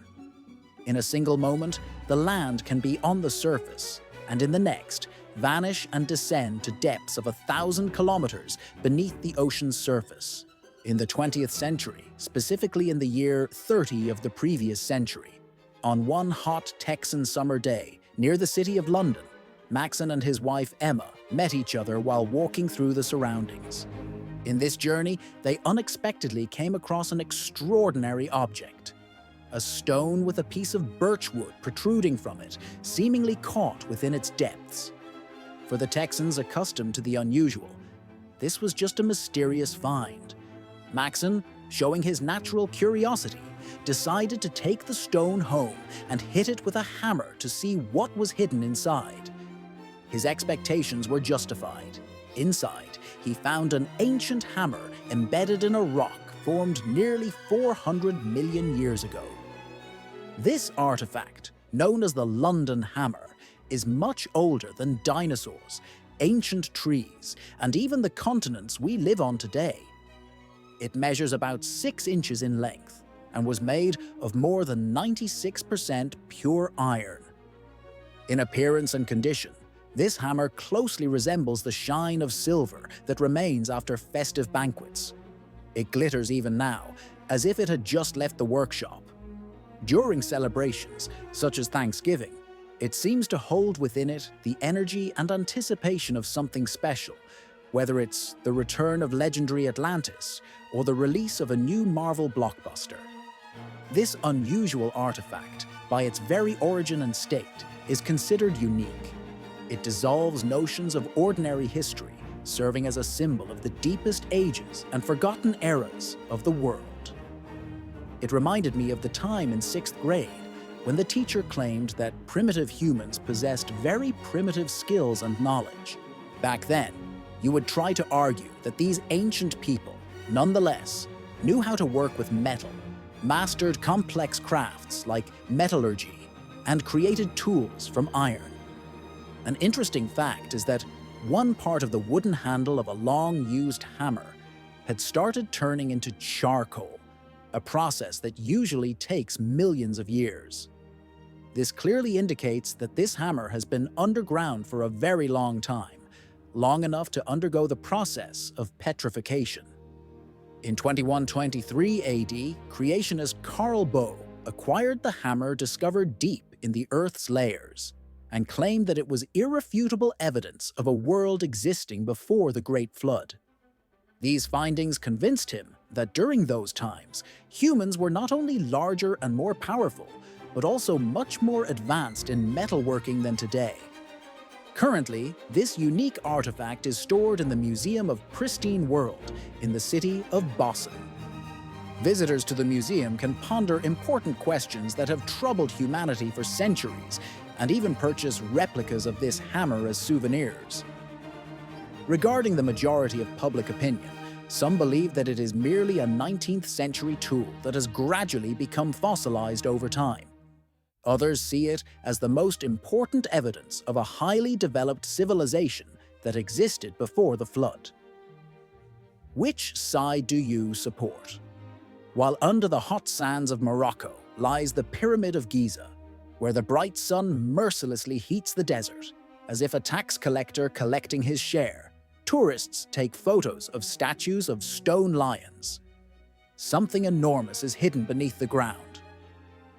Speaker 1: In a single moment, the land can be on the surface, and in the next, vanish and descend to depths of 1,000 kilometers beneath the ocean's surface. In the 20th century, specifically in the year 30 of the previous century, on one hot Texan summer day near the city of London, Maxon and his wife Emma met each other while walking through the surroundings. In this journey, they unexpectedly came across an extraordinary object. A stone with a piece of birchwood protruding from it, seemingly caught within its depths. For the Texans accustomed to the unusual, this was just a mysterious find. Maxon, showing his natural curiosity, decided to take the stone home and hit it with a hammer to see what was hidden inside. His expectations were justified. Inside, he found an ancient hammer embedded in a rock formed nearly 400 million years ago. This artifact, known as the London Hammer, is much older than dinosaurs, ancient trees, and even the continents we live on today. It measures about 6 inches in length and was made of more than 96% pure iron. In appearance and condition, this hammer closely resembles the shine of silver that remains after festive banquets. It glitters even now, as if it had just left the workshop. During celebrations, such as Thanksgiving, it seems to hold within it the energy and anticipation of something special, whether it's the return of legendary Atlantis or the release of a new Marvel blockbuster. This unusual artifact, by its very origin and state, is considered unique. It dissolves notions of ordinary history, serving as a symbol of the deepest ages and forgotten eras of the world. It reminded me of the time in 6th grade when the teacher claimed that primitive humans possessed very primitive skills and knowledge. Back then, you would try to argue that these ancient people, nonetheless, knew how to work with metal, mastered complex crafts like metallurgy, and created tools from iron. An interesting fact is that one part of the wooden handle of a long-used hammer had started turning into charcoal, a process that usually takes millions of years. This clearly indicates that this hammer has been underground for a very long time, long enough to undergo the process of petrification. In 2123 AD, creationist Carl Bow acquired the hammer discovered deep in the Earth's layers and claimed that it was irrefutable evidence of a world existing before the Great Flood. These findings convinced him that during those times, humans were not only larger and more powerful, but also much more advanced in metalworking than today. Currently, this unique artifact is stored in the Museum of Pristine World in the city of Boston. Visitors to the museum can ponder important questions that have troubled humanity for centuries and even purchase replicas of this hammer as souvenirs. Regarding the majority of public opinion, some believe that it is merely a 19th century tool that has gradually become fossilized over time. Others see it as the most important evidence of a highly developed civilization that existed before the flood. Which side do you support? While under the hot sands of Morocco lies the Pyramid of Giza, where the bright sun mercilessly heats the desert, as if a tax collector collecting his share, tourists take photos of statues of stone lions. Something enormous is hidden beneath the ground.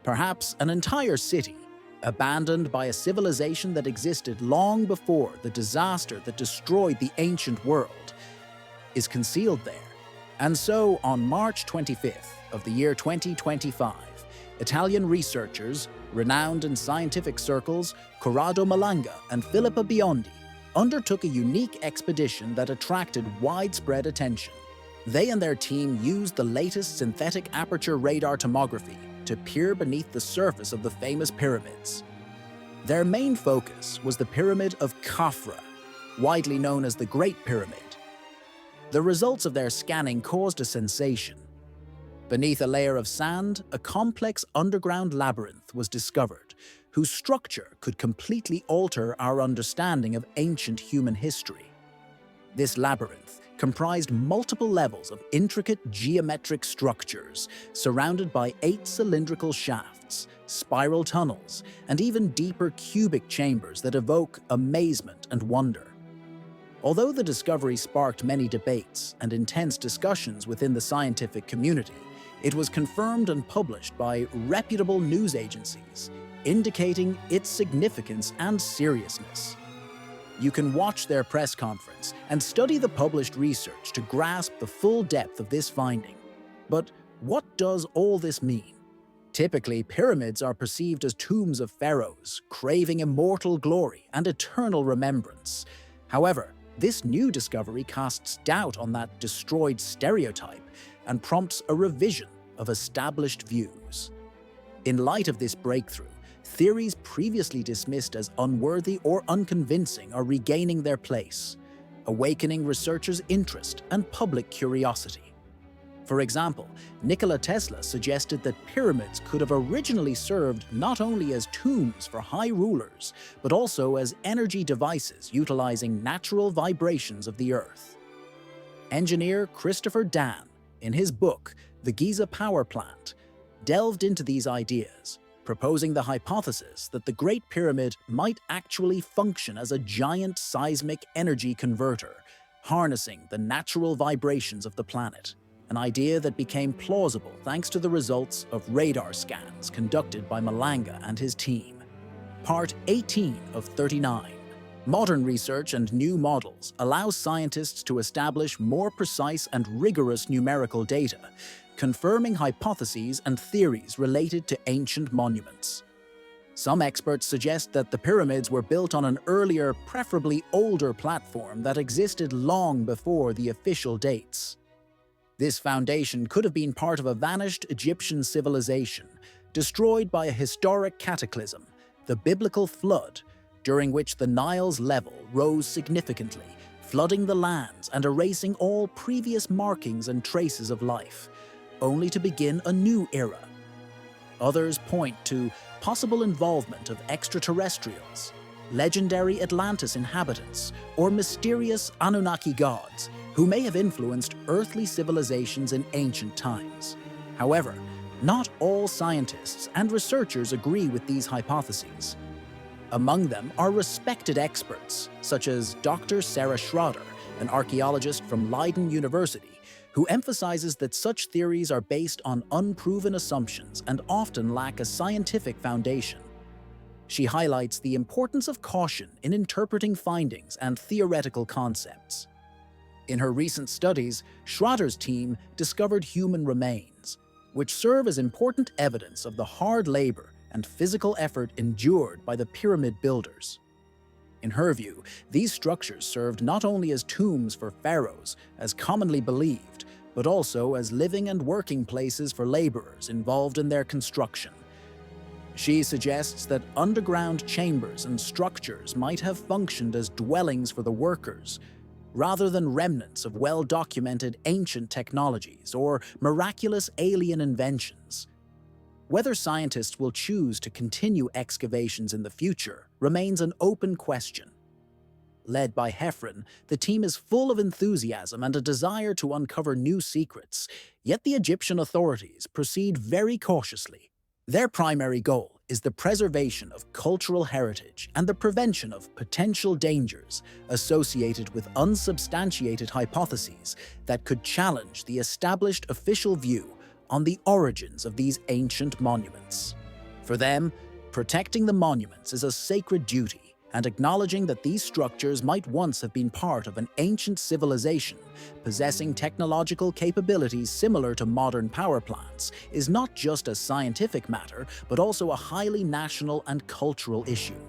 Speaker 1: Perhaps an entire city, abandoned by a civilization that existed long before the disaster that destroyed the ancient world, is concealed there. And so, on March 25th of the year 2025, Italian researchers, renowned in scientific circles, Corrado Malanga and Filippo Biondi, undertook a unique expedition that attracted widespread attention. They and their team used the latest synthetic aperture radar tomography to peer beneath the surface of the famous pyramids. Their main focus was the Pyramid of Khafra, widely known as the Great Pyramid. The results of their scanning caused a sensation. Beneath a layer of sand, a complex underground labyrinth was discovered, whose structure could completely alter our understanding of ancient human history. This labyrinth comprised multiple levels of intricate geometric structures, surrounded by 8 cylindrical shafts, spiral tunnels, and even deeper cubic chambers that evoke amazement and wonder. Although the discovery sparked many debates and intense discussions within the scientific community, it was confirmed and published by reputable news agencies, indicating its significance and seriousness. You can watch their press conference and study the published research to grasp the full depth of this finding. But what does all this mean? Typically, pyramids are perceived as tombs of pharaohs, craving immortal glory and eternal remembrance. However, this new discovery casts doubt on that destroyed stereotype and prompts a revision of established views. In light of this breakthrough, theories previously dismissed as unworthy or unconvincing are regaining their place, awakening researchers' interest and public curiosity. For example, Nikola Tesla suggested that pyramids could have originally served not only as tombs for high rulers, but also as energy devices utilizing natural vibrations of the Earth. Engineer Christopher Dann, in his book, The Giza Power Plant, delved into these ideas, proposing the hypothesis that the Great Pyramid might actually function as a giant seismic energy converter, harnessing the natural vibrations of the planet, an idea that became plausible thanks to the results of radar scans conducted by Malanga and his team. Part 18 of 39. Modern research and new models allow scientists to establish more precise and rigorous numerical data, confirming hypotheses and theories related to ancient monuments. Some experts suggest that the pyramids were built on an earlier, preferably older platform that existed long before the official dates. This foundation could have been part of a vanished Egyptian civilization, destroyed by a historic cataclysm, the biblical flood, during which the Nile's level rose significantly, flooding the lands and erasing all previous markings and traces of life, only to begin a new era. Others point to possible involvement of extraterrestrials, legendary Atlantis inhabitants, or mysterious Anunnaki gods, who may have influenced earthly civilizations in ancient times. However, not all scientists and researchers agree with these hypotheses. Among them are respected experts, such as Dr. Sarah Schroeder, an archaeologist from Leiden University, who emphasizes that such theories are based on unproven assumptions and often lack a scientific foundation. She highlights the importance of caution in interpreting findings and theoretical concepts. In her recent studies, Schroeder's team discovered human remains, which serve as important evidence of the hard labor and physical effort endured by the pyramid builders. In her view, these structures served not only as tombs for pharaohs, as commonly believed, but also as living and working places for laborers involved in their construction. She suggests that underground chambers and structures might have functioned as dwellings for the workers, rather than remnants of well-documented ancient technologies or miraculous alien inventions. Whether scientists will choose to continue excavations in the future remains an open question. Led by Heffron, the team is full of enthusiasm and a desire to uncover new secrets, yet the Egyptian authorities proceed very cautiously. Their primary goal is the preservation of cultural heritage and the prevention of potential dangers associated with unsubstantiated hypotheses that could challenge the established official view on the origins of these ancient monuments. For them, protecting the monuments is a sacred duty, and acknowledging that these structures might once have been part of an ancient civilization possessing technological capabilities similar to modern power plants is not just a scientific matter, but also a highly national and cultural issue.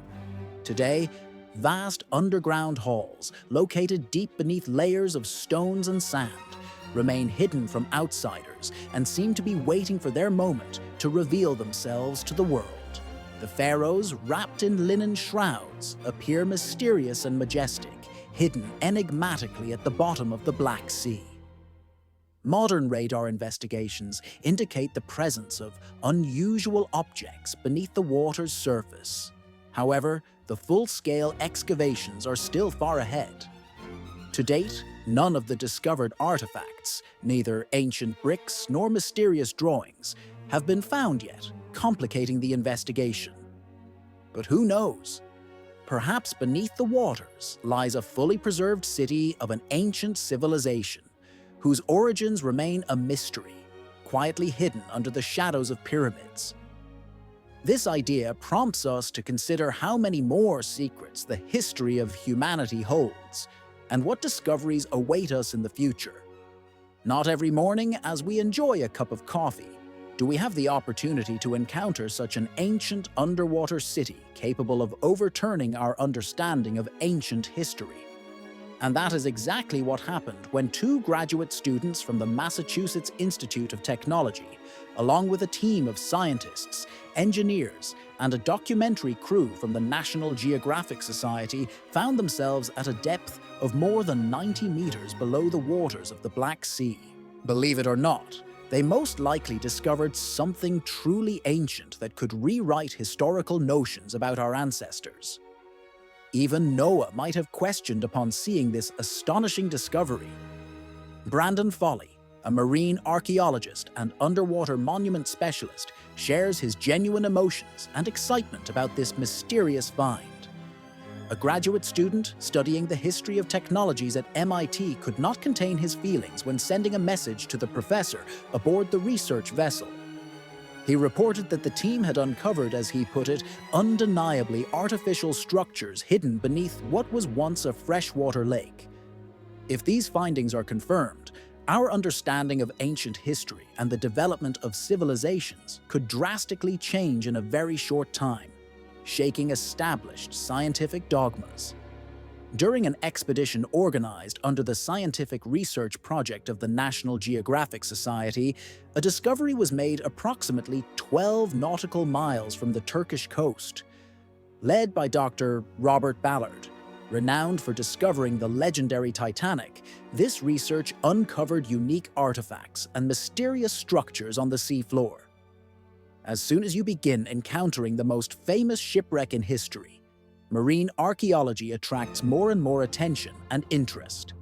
Speaker 1: Today, vast underground halls, located deep beneath layers of stones and sand, remain hidden from outsiders and seem to be waiting for their moment to reveal themselves to the world. The pharaohs, wrapped in linen shrouds, appear mysterious and majestic, hidden enigmatically at the bottom of the Black Sea. Modern radar investigations indicate the presence of unusual objects beneath the water's surface. However, the full-scale excavations are still far ahead. To date, none of the discovered artifacts, neither ancient bricks nor mysterious drawings, have been found yet, complicating the investigation. But who knows? Perhaps beneath the waters lies a fully preserved city of an ancient civilization, whose origins remain a mystery, quietly hidden under the shadows of pyramids. This idea prompts us to consider how many more secrets the history of humanity holds, and what discoveries await us in the future. Not every morning, as we enjoy a cup of coffee, do we have the opportunity to encounter such an ancient underwater city capable of overturning our understanding of ancient history. And that is exactly what happened when two graduate students from the Massachusetts Institute of Technology, along with a team of scientists, engineers, and a documentary crew from the National Geographic Society, found themselves at a depth of more than 90 meters below the waters of the Black Sea. Believe it or not, they most likely discovered something truly ancient that could rewrite historical notions about our ancestors. Even Noah might have questioned upon seeing this astonishing discovery. Brandon Foley, a marine archaeologist and underwater monument specialist, shares his genuine emotions and excitement about this mysterious find. A graduate student studying the history of technologies at MIT could not contain his feelings when sending a message to the professor aboard the research vessel. He reported that the team had uncovered, as he put it, undeniably artificial structures hidden beneath what was once a freshwater lake. If these findings are confirmed, our understanding of ancient history and the development of civilizations could drastically change in a very short time, shaking established scientific dogmas. During an expedition organized under the Scientific Research Project of the National Geographic Society, a discovery was made approximately 12 nautical miles from the Turkish coast. Led by Dr. Robert Ballard, renowned for discovering the legendary Titanic, this research uncovered unique artifacts and mysterious structures on the seafloor. As soon as you begin encountering the most famous shipwreck in history, marine archaeology attracts more and more attention and interest.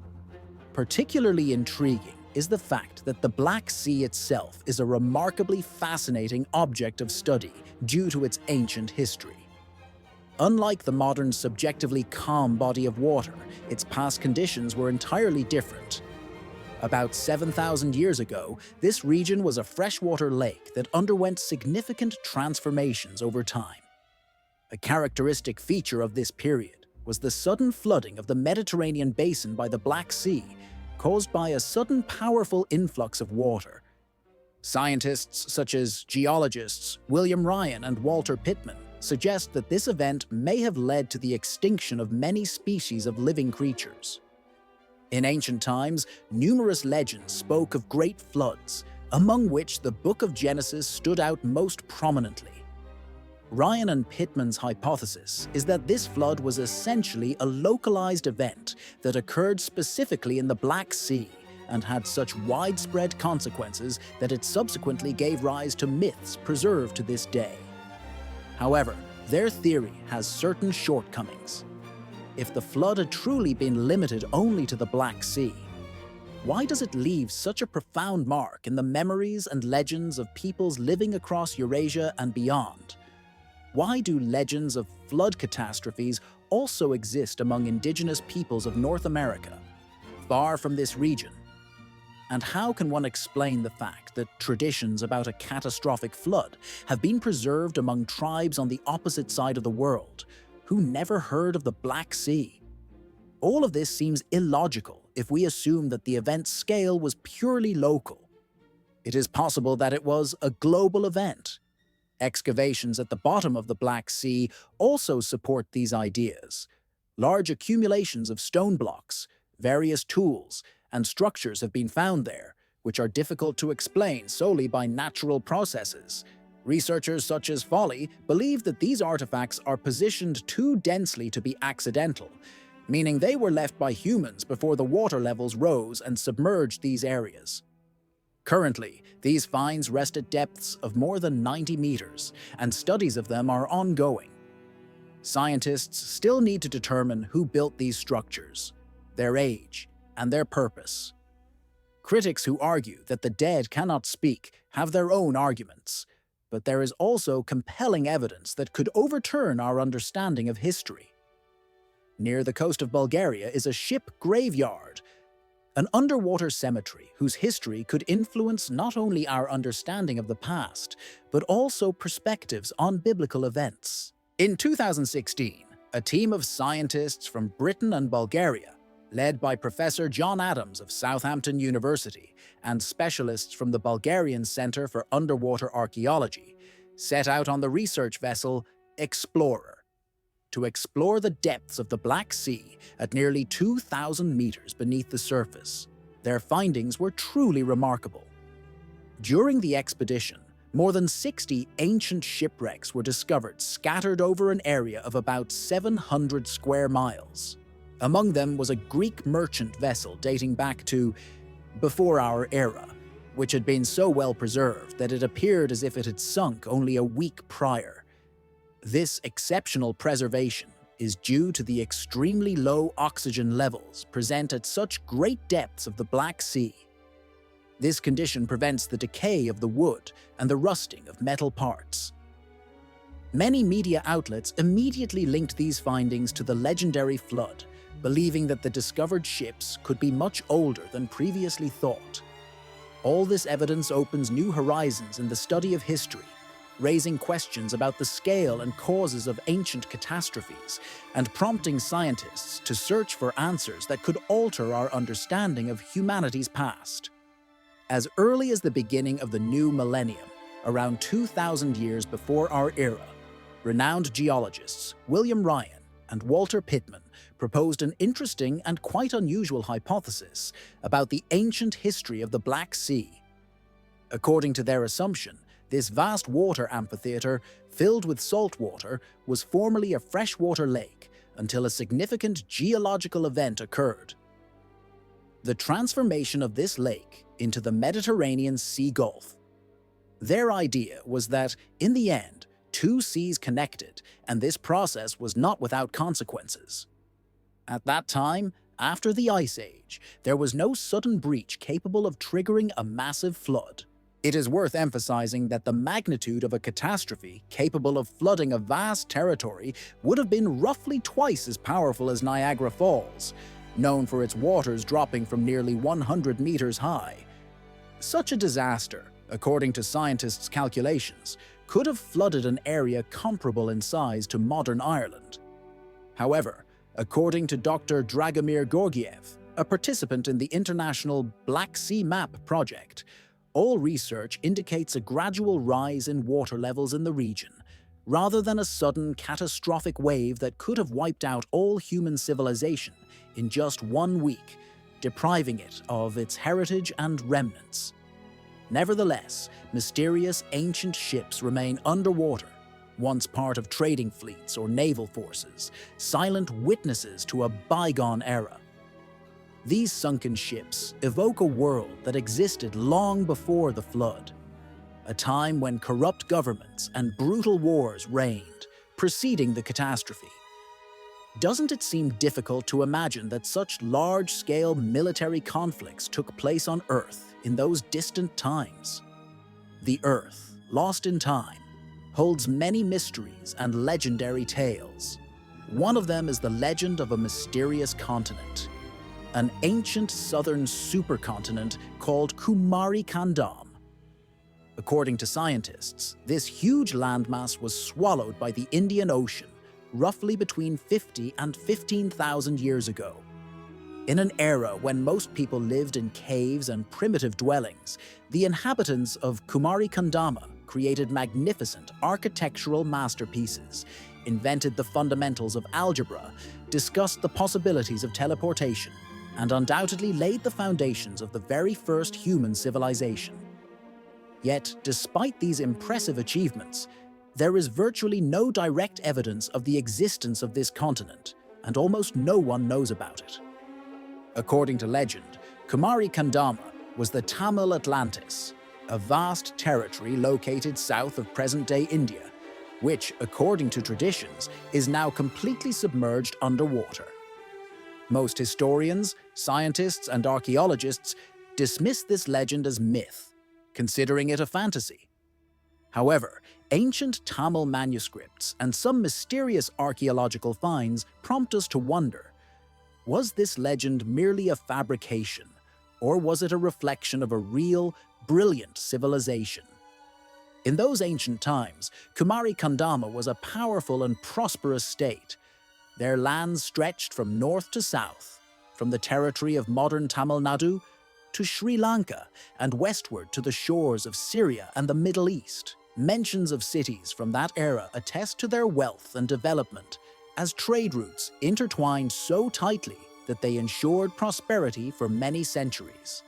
Speaker 1: Particularly intriguing is the fact that the Black Sea itself is a remarkably fascinating object of study due to its ancient history. Unlike the modern subjectively calm body of water, its past conditions were entirely different. About 7,000 years ago, this region was a freshwater lake that underwent significant transformations over time. A characteristic feature of this period was the sudden flooding of the Mediterranean basin by the Black Sea, caused by a sudden powerful influx of water. Scientists such as geologists William Ryan and Walter Pittman suggest that this event may have led to the extinction of many species of living creatures. In ancient times, numerous legends spoke of great floods, among which the Book of Genesis stood out most prominently. Ryan and Pittman's hypothesis is that this flood was essentially a localized event that occurred specifically in the Black Sea and had such widespread consequences that it subsequently gave rise to myths preserved to this day. However, their theory has certain shortcomings. If the flood had truly been limited only to the Black Sea, why does it leave such a profound mark in the memories and legends of peoples living across Eurasia and beyond? Why do legends of flood catastrophes also exist among indigenous peoples of North America, far from this region? And how can one explain the fact that traditions about a catastrophic flood have been preserved among tribes on the opposite side of the world, who never heard of the Black Sea? All of this seems illogical if we assume that the event's scale was purely local. It is possible that it was a global event. Excavations at the bottom of the Black Sea also support these ideas. Large accumulations of stone blocks, various tools, and structures have been found there, which are difficult to explain solely by natural processes. Researchers such as Foley believe that these artifacts are positioned too densely to be accidental, meaning they were left by humans before the water levels rose and submerged these areas. Currently, these finds rest at depths of more than 90 meters, and studies of them are ongoing. Scientists still need to determine who built these structures, their age, and their purpose. Critics who argue that the dead cannot speak have their own arguments, but there is also compelling evidence that could overturn our understanding of history. Near the coast of Bulgaria is a ship graveyard, An underwater cemetery whose history could influence not only our understanding of the past, but also perspectives on biblical events. In 2016, a team of scientists from Britain and Bulgaria, led by Professor John Adams of Southampton University and specialists from the Bulgarian Center for Underwater Archaeology, set out on the research vessel Explorer to explore the depths of the Black Sea at nearly 2,000 meters beneath the surface. Their findings were truly remarkable. During the expedition, more than 60 ancient shipwrecks were discovered scattered over an area of about 700 square miles. Among them was a Greek merchant vessel dating back to before our era, which had been so well preserved that it appeared as if it had sunk only a week prior. This exceptional preservation is due to the extremely low oxygen levels present at such great depths of the Black Sea. This condition prevents the decay of the wood and the rusting of metal parts. Many media outlets immediately linked these findings to the legendary flood, believing that the discovered ships could be much older than previously thought. All this evidence opens new horizons in the study of history, raising questions about the scale and causes of ancient catastrophes and prompting scientists to search for answers that could alter our understanding of humanity's past. As early as the beginning of the new millennium, around 2,000 years before our era, renowned geologists William Ryan and Walter Pittman proposed an interesting and quite unusual hypothesis about the ancient history of the Black Sea. According to their assumption, this vast water amphitheater, filled with salt water, was formerly a freshwater lake until a significant geological event occurred. The transformation of this lake into the Mediterranean Sea Gulf. Their idea was that, in the end, two seas connected, and this process was not without consequences. At that time, after the Ice Age, there was no sudden breach capable of triggering a massive flood. It is worth emphasizing that the magnitude of a catastrophe capable of flooding a vast territory would have been roughly twice as powerful as Niagara Falls, known for its waters dropping from nearly 100 meters high. Such a disaster, according to scientists' calculations, could have flooded an area comparable in size to modern Ireland. However, according to Dr. Dragomir Gorgiev, a participant in the international Black Sea Map project, all research indicates a gradual rise in water levels in the region, rather than a sudden catastrophic wave that could have wiped out all human civilization in just 1 week, depriving it of its heritage and remnants. Nevertheless, mysterious ancient ships remain underwater, once part of trading fleets or naval forces, silent witnesses to a bygone era. These sunken ships evoke a world that existed long before the flood, a time when corrupt governments and brutal wars reigned, preceding the catastrophe. Doesn't it seem difficult to imagine that such large-scale military conflicts took place on Earth in those distant times? The Earth, lost in time, holds many mysteries and legendary tales. One of them is the legend of a mysterious continent, an ancient southern supercontinent called Kumari Kandam. According to scientists, this huge landmass was swallowed by the Indian Ocean roughly between 50 and 15,000 years ago. In an era when most people lived in caves and primitive dwellings, the inhabitants of Kumari Kandama created magnificent architectural masterpieces, invented the fundamentals of algebra, discussed the possibilities of teleportation, and undoubtedly laid the foundations of the very first human civilization. Yet, despite these impressive achievements, there is virtually no direct evidence of the existence of this continent, and almost no one knows about it. According to legend, Kumari Kandama was the Tamil Atlantis, a vast territory located south of present-day India, which, according to traditions, is now completely submerged underwater. Most historians, scientists, and archaeologists dismiss this legend as myth, considering it a fantasy. However, ancient Tamil manuscripts and some mysterious archaeological finds prompt us to wonder, was this legend merely a fabrication, Or was it a reflection of a real, brilliant civilization? In those ancient times, Kumari Kandama was a powerful and prosperous state. Their lands stretched from north to south, from the territory of modern Tamil Nadu to Sri Lanka and westward to the shores of Syria and the Middle East. Mentions of cities from that era attest to their wealth and development, as trade routes intertwined so tightly that they ensured prosperity for many centuries.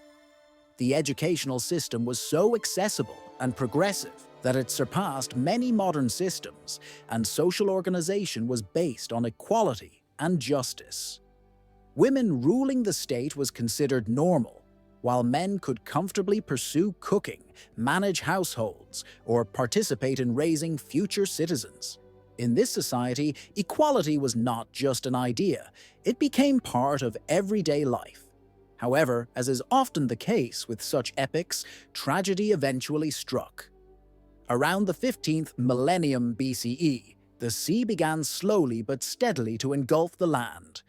Speaker 1: The educational system was so accessible and progressive that it surpassed many modern systems, and social organization was based on equality and justice. Women ruling the state was considered normal, while men could comfortably pursue cooking, manage households, or participate in raising future citizens. In this society, equality was not just an idea, it became part of everyday life. However, as is often the case with such epics, tragedy eventually struck. Around the 15th millennium BCE, the sea began slowly but steadily to engulf the land.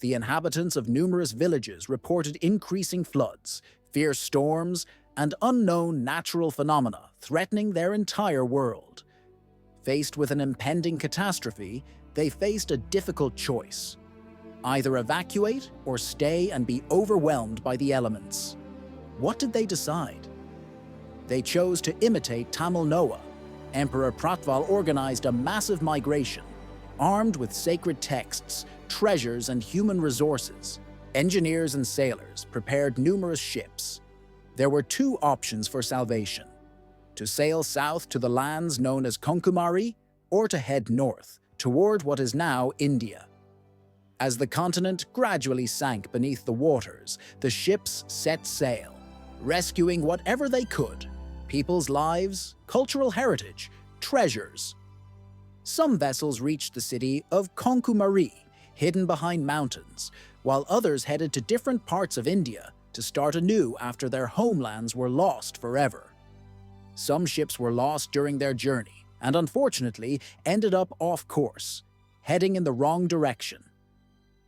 Speaker 1: The inhabitants of numerous villages reported increasing floods, fierce storms, and unknown natural phenomena threatening their entire world. Faced with an impending catastrophe, they faced a difficult choice: either evacuate or stay and be overwhelmed by the elements. What did they decide? They chose to imitate Tamil Noah. Emperor Pratval organized a massive migration, armed with sacred texts, treasures, and human resources. Engineers and sailors prepared numerous ships. There were two options for salvation: to sail south to the lands known as Konkumari, or to head north, toward what is now India. As the continent gradually sank beneath the waters, the ships set sail, rescuing whatever they could: people's lives, cultural heritage, treasures. Some vessels reached the city of Konkumari, hidden behind mountains, while others headed to different parts of India to start anew after their homelands were lost forever. Some ships were lost during their journey and unfortunately ended up off course, heading in the wrong direction.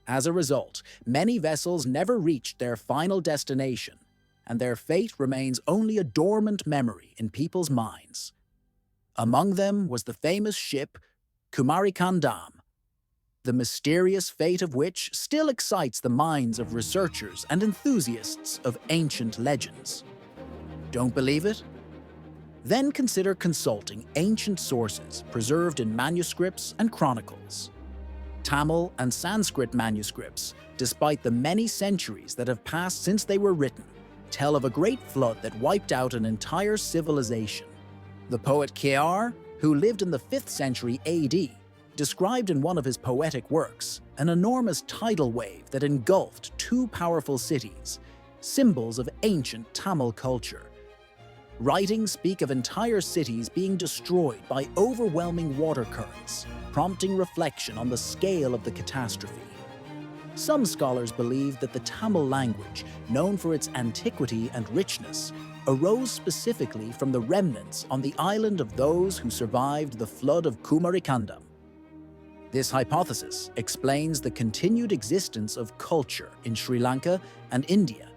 Speaker 1: As a result, many vessels never reached their final destination, and their fate remains only a dormant memory in people's minds. Among them was the famous ship Kumari Kandam, the mysterious fate of which still excites the minds of researchers and enthusiasts of ancient legends. Don't believe it? Then consider consulting ancient sources preserved in manuscripts and chronicles. Tamil and Sanskrit manuscripts, despite the many centuries that have passed since they were written, tell of a great flood that wiped out an entire civilization. The poet Khyar, who lived in the 5th century AD, described in one of his poetic works an enormous tidal wave that engulfed two powerful cities, symbols of ancient Tamil culture. Writings speak of entire cities being destroyed by overwhelming water currents, prompting reflection on the scale of the catastrophe. Some scholars believe that the Tamil language, known for its antiquity and richness, arose specifically from the remnants on the island of those who survived the flood of Kumarikandam. This hypothesis explains the continued existence of culture in Sri Lanka and India,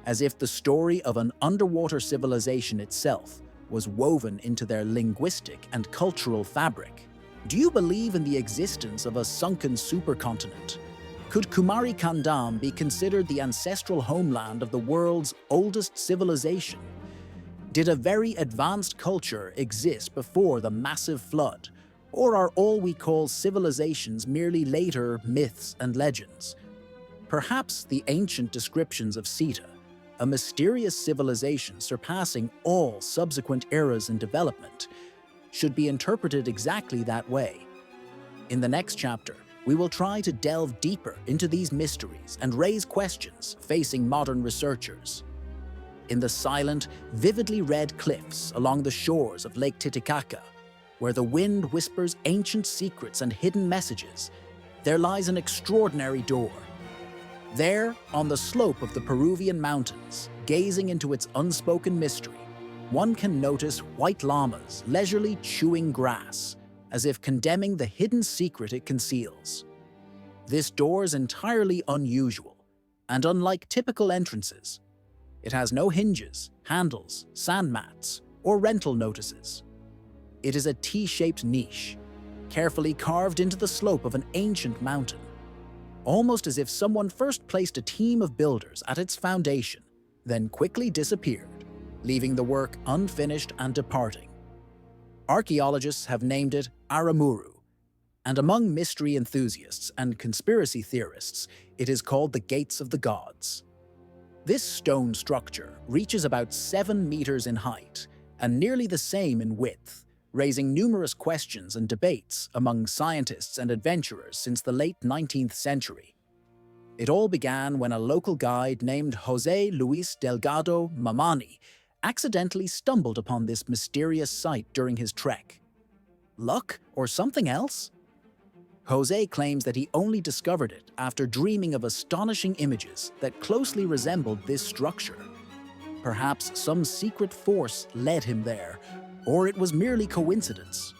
Speaker 1: as if the story of an underwater civilization itself was woven into their linguistic and cultural fabric. Do you believe in the existence of a sunken supercontinent? Could Kumari Kandam be considered the ancestral homeland of the world's oldest civilization? Did a very advanced culture exist before the massive flood? Or are all we call civilizations merely later myths and legends? Perhaps the ancient descriptions of Sita, a mysterious civilization surpassing all subsequent eras in development, should be interpreted exactly that way. In the next chapter, we will try to delve deeper into these mysteries and raise questions facing modern researchers. In the silent, vividly red cliffs along the shores of Lake Titicaca, where the wind whispers ancient secrets and hidden messages, there lies an extraordinary door. There, on the slope of the Peruvian mountains, gazing into its unspoken mystery, one can notice white llamas leisurely chewing grass, as if condemning the hidden secret it conceals. This door is entirely unusual, and unlike typical entrances, It has no hinges, handles, sand mats, or rental notices. It is a T-shaped niche, carefully carved into the slope of an ancient mountain, almost as if someone first placed a team of builders at its foundation, then quickly disappeared, leaving the work unfinished and departing. Archaeologists have named it Aramuru, and among mystery enthusiasts and conspiracy theorists, it is called the Gates of the Gods. This stone structure reaches about 7 meters in height and nearly the same in width, raising numerous questions and debates among scientists and adventurers since the late 19th century. It all began when a local guide named José Luis Delgado Mamani accidentally stumbled upon this mysterious site during his trek. Luck or something else? José claims that he only discovered it after dreaming of astonishing images that closely resembled this structure. Perhaps some secret force led him there, or it was merely coincidence.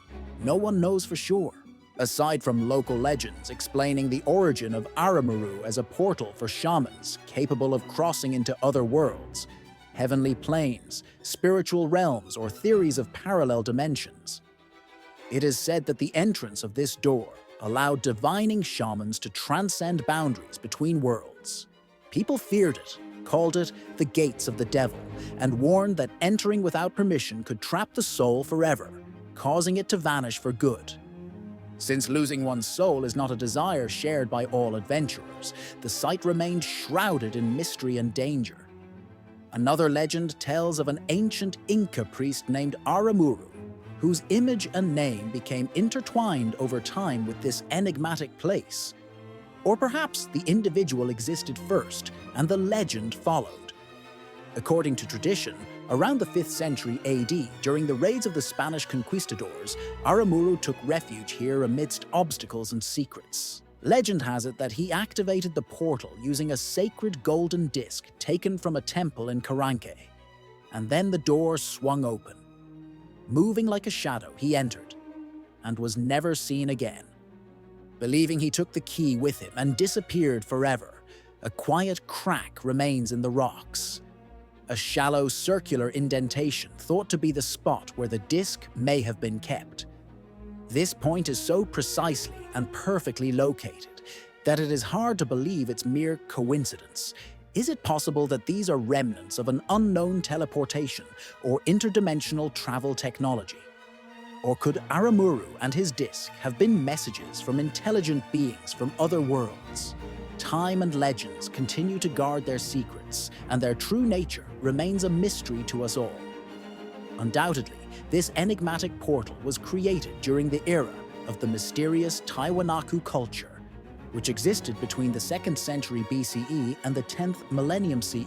Speaker 1: No one knows for sure, aside from local legends explaining the origin of Aramuru as a portal for shamans capable of crossing into other worlds, heavenly planes, spiritual realms, or theories of parallel dimensions. It is said that the entrance of this door allowed divining shamans to transcend boundaries between worlds. People feared it, called it the Gates of the Devil, and warned that entering without permission could trap the soul forever, causing it to vanish for good. Since losing one's soul is not a desire shared by all adventurers, the site remained shrouded in mystery and danger. Another legend tells of an ancient Inca priest named Aramuru, whose image and name became intertwined over time with this enigmatic place. Or perhaps the individual existed first and the legend followed. According to tradition, around the 5th century AD, during the raids of the Spanish conquistadors, Aramuru took refuge here amidst obstacles and secrets. Legend has it that he activated the portal using a sacred golden disc taken from a temple in Caranque, and then the door swung open. Moving like a shadow, he entered, and was never seen again. Believing he took the key with him and disappeared forever, a quiet crack remains in the rocks. A shallow circular indentation thought to be the spot where the disc may have been kept. This point is so precisely and perfectly located that it is hard to believe it's mere coincidence. Is it possible that these are remnants of an unknown teleportation or interdimensional travel technology? Or could Aramuru and his disc have been messages from intelligent beings from other worlds? Time and legends continue to guard their secrets, and their true nature remains a mystery to us all. Undoubtedly, this enigmatic portal was created during the era of the mysterious Tiwanaku culture, which existed between the 2nd century BCE and the 10th millennium CE,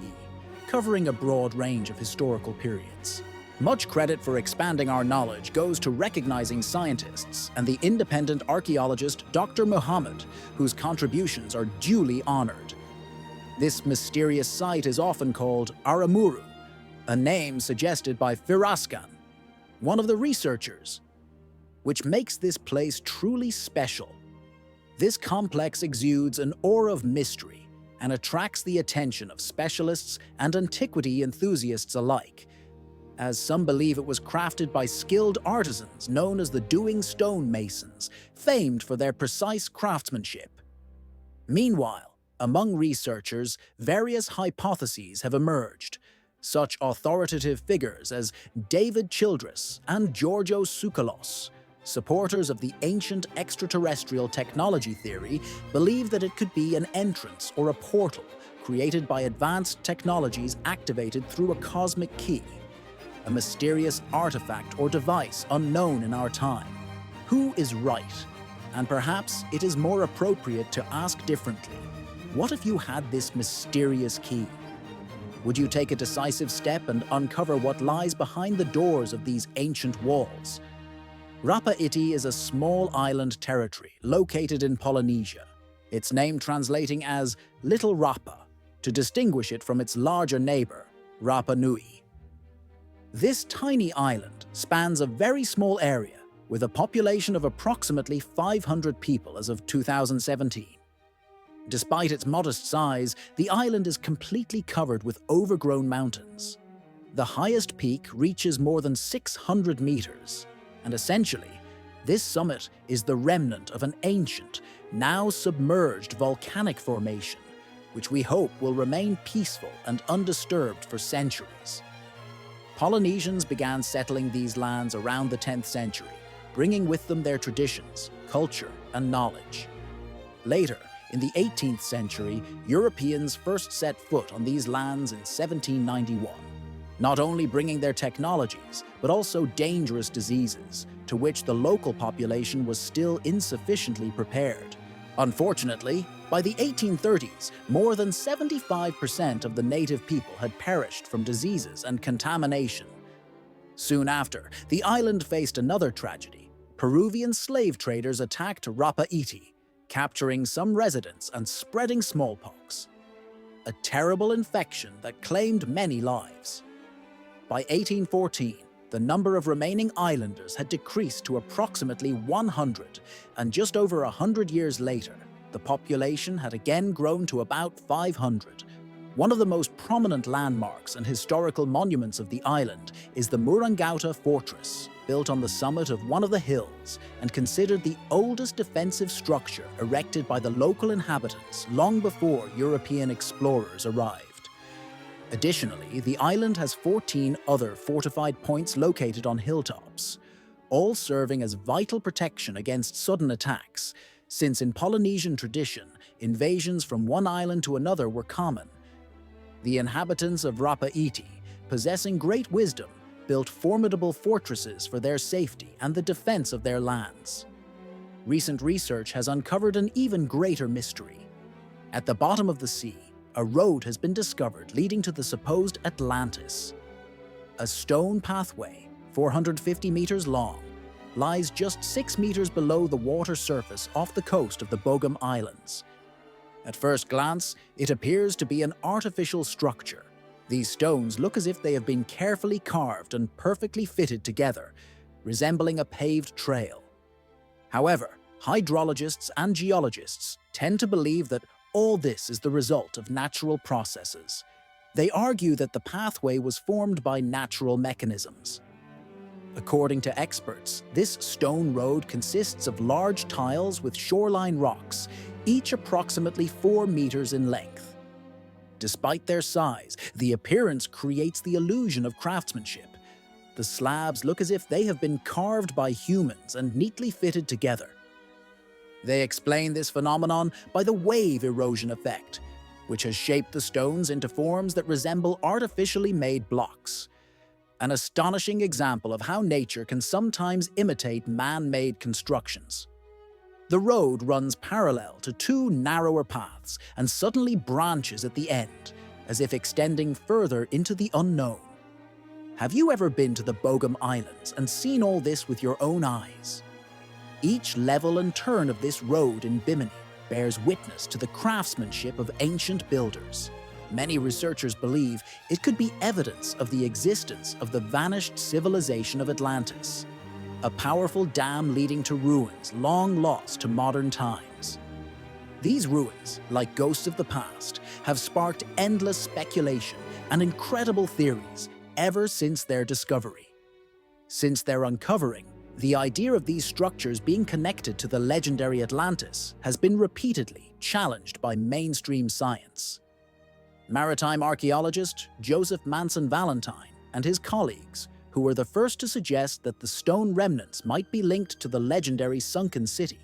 Speaker 1: covering a broad range of historical periods. Much credit for expanding our knowledge goes to recognizing scientists and the independent archaeologist Dr. Muhammad, whose contributions are duly honored. This mysterious site is often called Aramuru, a name suggested by Firaskan, one of the researchers, which makes this place truly special. This complex exudes an aura of mystery and attracts the attention of specialists and antiquity enthusiasts alike, as some believe it was crafted by skilled artisans known as the Doing Stone Masons, famed for their precise craftsmanship. Meanwhile, among researchers, various hypotheses have emerged. Such authoritative figures as David Childress and Giorgio Tsoukalos, supporters of the ancient extraterrestrial technology theory, believe that it could be an entrance or a portal created by advanced technologies activated through a cosmic key, a mysterious artifact or device unknown in our time. Who is right? And perhaps it is more appropriate to ask differently. What if you had this mysterious key? Would you take a decisive step and uncover what lies behind the doors of these ancient walls? Rapa Iti is a small island territory located in Polynesia, its name translating as Little Rapa, to distinguish it from its larger neighbor, Rapa Nui. This tiny island spans a very small area with a population of approximately 500 people as of 2017. Despite its modest size, the island is completely covered with overgrown mountains. The highest peak reaches more than 600 meters, and essentially, this summit is the remnant of an ancient, now submerged volcanic formation, which we hope will remain peaceful and undisturbed for centuries. Polynesians began settling these lands around the 10th century, bringing with them their traditions, culture, and knowledge. Later, in the 18th century, Europeans first set foot on these lands in 1791, not only bringing their technologies, but also dangerous diseases, to which the local population was still insufficiently prepared. Unfortunately, by the 1830s, more than 75% of the native people had perished from diseases and contamination. Soon after, the island faced another tragedy. Peruvian slave traders attacked Rapa Iti, capturing some residents and spreading smallpox. A terrible infection that claimed many lives. By 1814, the number of remaining islanders had decreased to approximately 100, and just over 100 years later, the population had again grown to about 500. One of the most prominent landmarks and historical monuments of the island is the Murangauta Fortress, built on the summit of one of the hills and considered the oldest defensive structure erected by the local inhabitants long before European explorers arrived. Additionally, the island has 14 other fortified points located on hilltops, all serving as vital protection against sudden attacks, since in Polynesian tradition, invasions from one island to another were common. The inhabitants of Rapa Iti, possessing great wisdom, built formidable fortresses for their safety and the defense of their lands. Recent research has uncovered an even greater mystery. At the bottom of the sea, a road has been discovered leading to the supposed Atlantis. A stone pathway, 450 meters long, lies just 6 meters below the water surface off the coast of the Bogum Islands. At first glance, it appears to be an artificial structure. These stones look as if they have been carefully carved and perfectly fitted together, resembling a paved trail. However, hydrologists and geologists tend to believe that all this is the result of natural processes. They argue that the pathway was formed by natural mechanisms. According to experts, this stone road consists of large tiles with shoreline rocks, each approximately 4 meters in length. Despite their size, the appearance creates the illusion of craftsmanship. The slabs look as if they have been carved by humans and neatly fitted together. They explain this phenomenon by the wave erosion effect, which has shaped the stones into forms that resemble artificially made blocks. An astonishing example of how nature can sometimes imitate man-made constructions. The road runs parallel to 2 narrower paths and suddenly branches at the end, as if extending further into the unknown. Have you ever been to the Bogum Islands and seen all this with your own eyes? Each level and turn of this road in Bimini bears witness to the craftsmanship of ancient builders. Many researchers believe it could be evidence of the existence of the vanished civilization of Atlantis, a powerful dam leading to ruins long lost to modern times. These ruins, like ghosts of the past, have sparked endless speculation and incredible theories ever since their discovery. Since their uncovering, the idea of these structures being connected to the legendary Atlantis has been repeatedly challenged by mainstream science. Maritime archaeologist Joseph Manson Valentine and his colleagues, who were the first to suggest that the stone remnants might be linked to the legendary sunken city,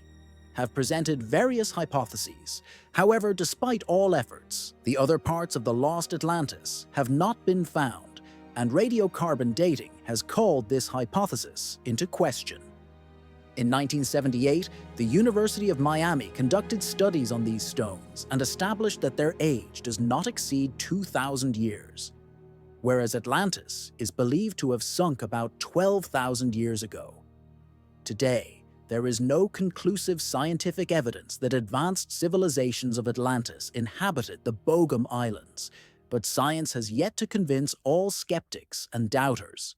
Speaker 1: have presented various hypotheses. However, despite all efforts, the other parts of the lost Atlantis have not been found, and radiocarbon dating has called this hypothesis into question. In 1978, the University of Miami conducted studies on these stones and established that their age does not exceed 2,000 years, whereas Atlantis is believed to have sunk about 12,000 years ago. Today, there is no conclusive scientific evidence that advanced civilizations of Atlantis inhabited the Bogum Islands, but science has yet to convince all skeptics and doubters.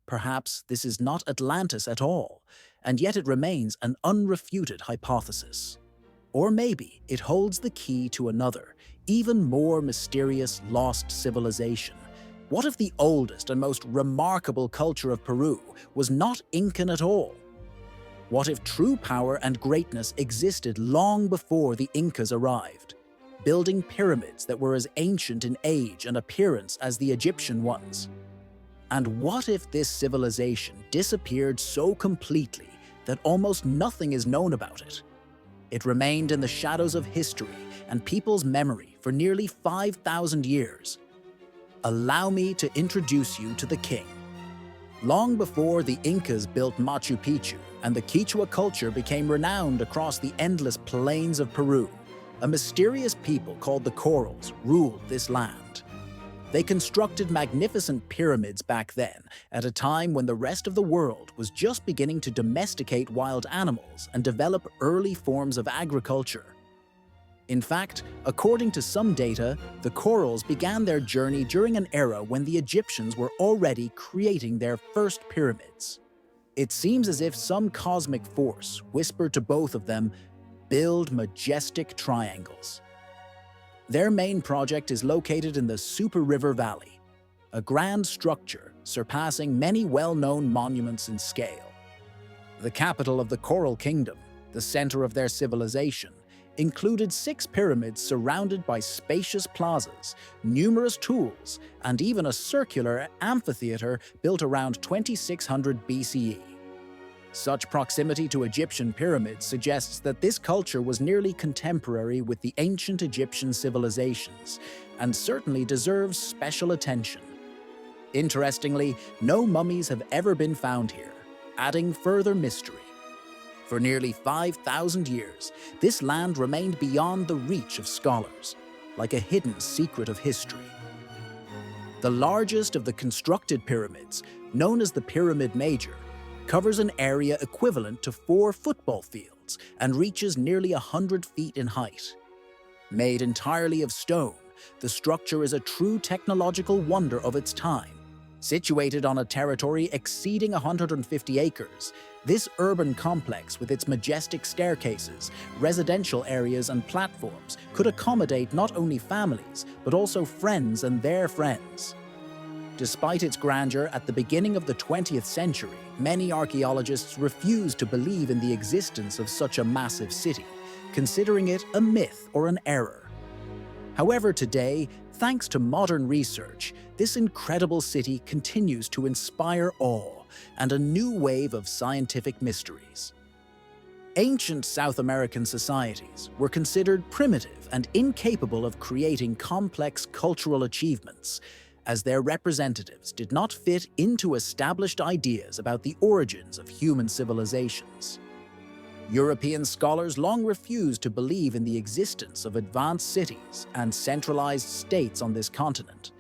Speaker 1: Perhaps this is not Atlantis at all, and yet it remains an unrefuted hypothesis. Or maybe it holds the key to another, even more mysterious lost civilization. What if the oldest and most remarkable culture of Peru was not Incan at all? What if true power and greatness existed long before the Incas arrived, building pyramids that were as ancient in age and appearance as the Egyptian ones? And what if this civilization disappeared so completely that almost nothing is known about it? It remained in the shadows of history and people's memory for nearly 5,000 years. Allow me to introduce you to the king. Long before the Incas built Machu Picchu and the Quechua culture became renowned across the endless plains of Peru, a mysterious people called the Corals ruled this land. They constructed magnificent pyramids back then, at a time when the rest of the world was just beginning to domesticate wild animals and develop early forms of agriculture. In fact, according to some data, the Corals began their journey during an era when the Egyptians were already creating their first pyramids. It seems as if some cosmic force whispered to both of them, "Build majestic triangles." Their main project is located in the Super River Valley, a grand structure surpassing many well-known monuments in scale. The capital of the Coral Kingdom, the center of their civilization, included 6 pyramids surrounded by spacious plazas, numerous tools, and even a circular amphitheater built around 2600 BCE. Such proximity to Egyptian pyramids suggests that this culture was nearly contemporary with the ancient Egyptian civilizations, and certainly deserves special attention. Interestingly, no mummies have ever been found here, adding further mystery. For nearly 5,000 years, this land remained beyond the reach of scholars, like a hidden secret of history. The largest of the constructed pyramids, known as the Pyramid Major, covers an area equivalent to 4 football fields and reaches nearly 100 feet in height. Made entirely of stone, the structure is a true technological wonder of its time. Situated on a territory exceeding 150 acres, this urban complex with its majestic staircases, residential areas and platforms could accommodate not only families, but also friends and their friends. Despite its grandeur at the beginning of the 20th century, many archaeologists refused to believe in the existence of such a massive city, considering it a myth or an error. However, today, thanks to modern research, this incredible city continues to inspire awe and a new wave of scientific mysteries. Ancient South American societies were considered primitive and incapable of creating complex cultural achievements, as their representatives did not fit into established ideas about the origins of human civilizations. European scholars long refused to believe in the existence of advanced cities and centralized states on this continent,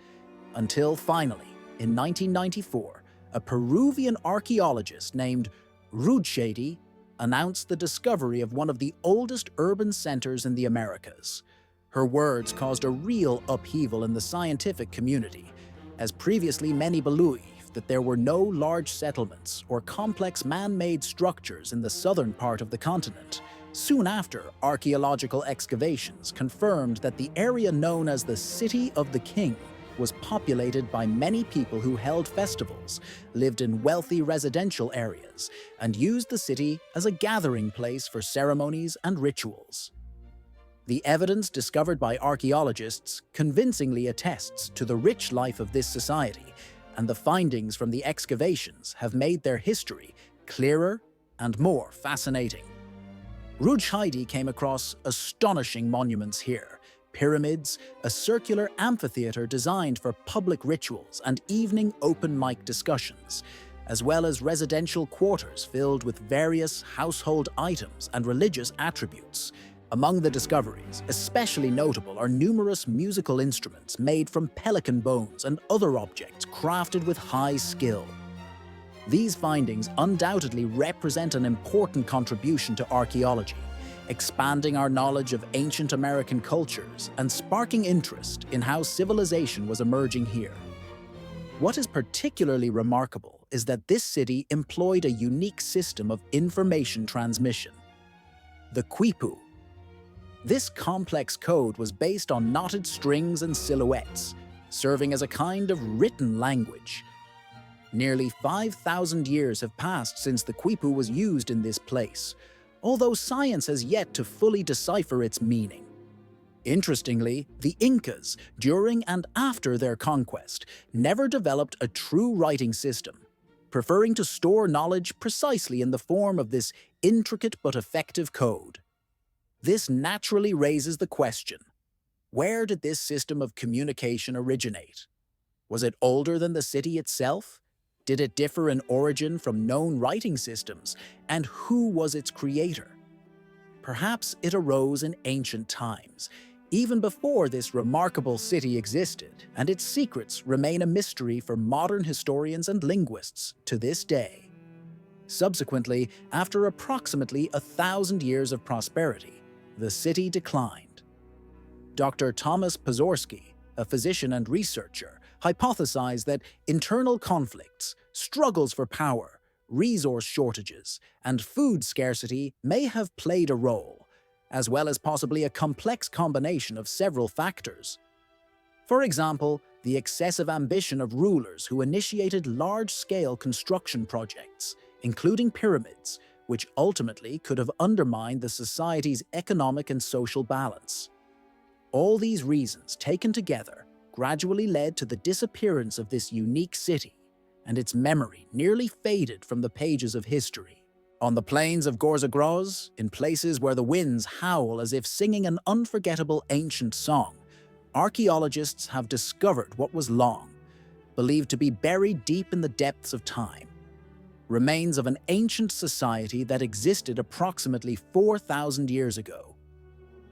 Speaker 1: until finally, in 1994, a Peruvian archaeologist named Rudshady announced the discovery of one of the oldest urban centers in the Americas. Her words caused a real upheaval in the scientific community, as previously many believed that there were no large settlements or complex man-made structures in the southern part of the continent. Soon after, archaeological excavations confirmed that the area known as the City of the King was populated by many people who held festivals, lived in wealthy residential areas, and used the city as a gathering place for ceremonies and rituals. The evidence discovered by archaeologists convincingly attests to the rich life of this society, and the findings from the excavations have made their history clearer and more fascinating. Rudshady came across astonishing monuments here: pyramids, a circular amphitheater designed for public rituals and evening open mic discussions, as well as residential quarters filled with various household items and religious attributes. Among the discoveries, especially notable are numerous musical instruments made from pelican bones and other objects crafted with high skill. These findings undoubtedly represent an important contribution to archaeology, expanding our knowledge of ancient American cultures and sparking interest in how civilization was emerging here. What is particularly remarkable is that this city employed a unique system of information transmission. The quipu, This complex code was based on knotted strings and silhouettes, serving as a kind of written language. Nearly 5,000 years have passed since the quipu was used in this place, although science has yet to fully decipher its meaning. Interestingly, the Incas, during and after their conquest, never developed a true writing system, preferring to store knowledge precisely in the form of this intricate but effective code. This naturally raises the question, where did this system of communication originate? Was it older than the city itself? Did it differ in origin from known writing systems? And who was its creator? Perhaps it arose in ancient times, even before this remarkable city existed, and its secrets remain a mystery for modern historians and linguists to this day. Subsequently, after approximately 1,000 years of prosperity, the city declined. Dr. Thomas Pozorski, a physician and researcher, hypothesized that internal conflicts, struggles for power, resource shortages, and food scarcity may have played a role, as well as possibly a complex combination of several factors. For example, the excessive ambition of rulers who initiated large-scale construction projects, including pyramids, which ultimately could have undermined the society's economic and social balance. All these reasons, taken together, gradually led to the disappearance of this unique city, and its memory nearly faded from the pages of history. On the plains of Gorza Groz, in places where the winds howl as if singing an unforgettable ancient song, archaeologists have discovered what was long believed to be buried deep in the depths of time. Remains of an ancient society that existed approximately 4,000 years ago.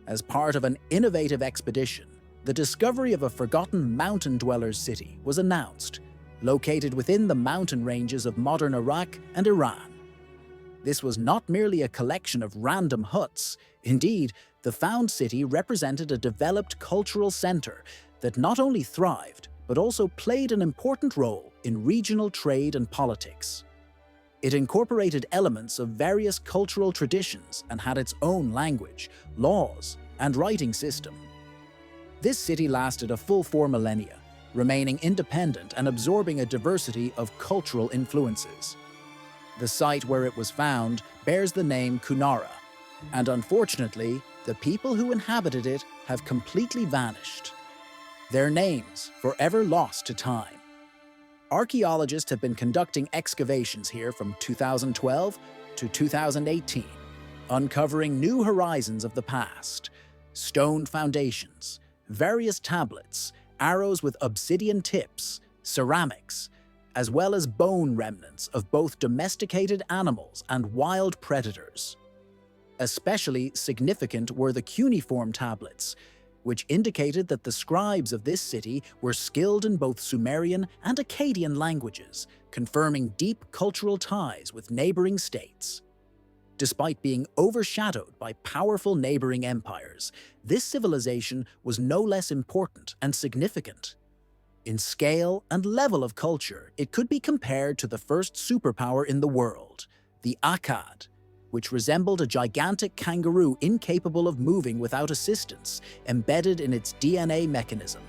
Speaker 1: As part of an innovative expedition, the discovery of a forgotten mountain dwellers city was announced, located within the mountain ranges of modern Iraq and Iran. This was not merely a collection of random huts. Indeed, the found city represented a developed cultural center that not only thrived, but also played an important role in regional trade and politics. It incorporated elements of various cultural traditions and had its own language, laws, and writing system. This city lasted a full 4 millennia, remaining independent and absorbing a diversity of cultural influences. The site where it was found bears the name Kunara, and unfortunately, the people who inhabited it have completely vanished. Their names forever lost to time. Archaeologists have been conducting excavations here from 2012 to 2018, uncovering new horizons of the past, stone foundations, various tablets, arrows with obsidian tips, ceramics, as well as bone remnants of both domesticated animals and wild predators. Especially significant were the cuneiform tablets, which indicated that the scribes of this city were skilled in both Sumerian and Akkadian languages, confirming deep cultural ties with neighboring states. Despite being overshadowed by powerful neighboring empires, this civilization was no less important and significant. In scale and level of culture, it could be compared to the first superpower in the world, the Akkad, which resembled a gigantic kangaroo incapable of moving without assistance, embedded in its DNA mechanism.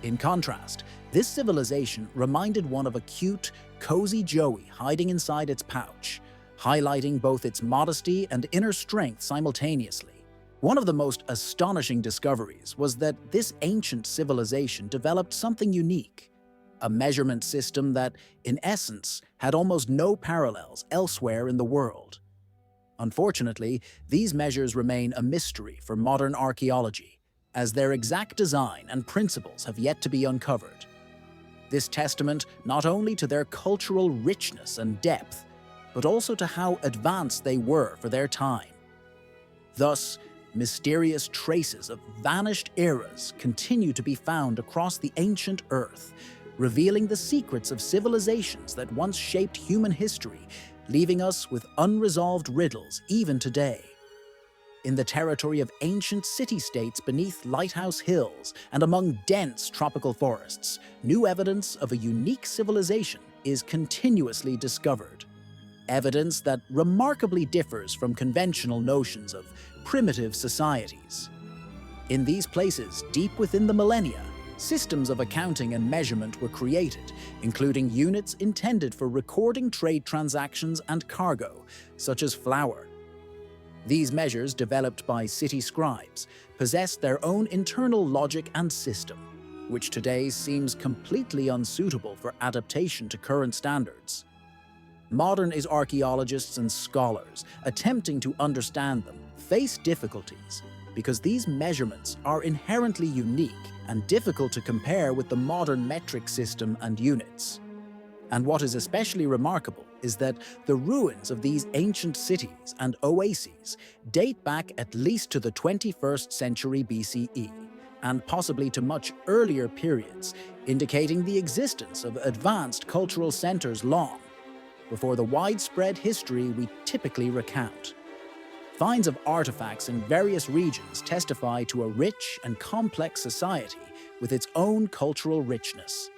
Speaker 1: In contrast, this civilization reminded one of a cute, cozy Joey hiding inside its pouch, highlighting both its modesty and inner strength simultaneously. One of the most astonishing discoveries was that this ancient civilization developed something unique, a measurement system that, in essence, had almost no parallels elsewhere in the world. Unfortunately, these measures remain a mystery for modern archaeology, as their exact design and principles have yet to be uncovered. This testament not only to their cultural richness and depth, but also to how advanced they were for their time. Thus, mysterious traces of vanished eras continue to be found across the ancient Earth, revealing the secrets of civilizations that once shaped human history, leaving us with unresolved riddles even today. In the territory of ancient city-states beneath lighthouse hills and among dense tropical forests, new evidence of a unique civilization is continuously discovered. evidence that remarkably differs from conventional notions of primitive societies. In these places, deep within the millennia, systems of accounting and measurement were created, including units intended for recording trade transactions and cargo, such as flour. These measures, developed by city scribes, possessed their own internal logic and system, which today seems completely unsuitable for adaptation to current standards. Modern archaeologists and scholars attempting to understand them face difficulties because these measurements are inherently unique and difficult to compare with the modern metric system and units. And what is especially remarkable is that the ruins of these ancient cities and oases date back at least to the 21st century BCE, and possibly to much earlier periods, indicating the existence of advanced cultural centers long before the widespread history we typically recount. Finds of artifacts in various regions testify to a rich and complex society with its own cultural richness.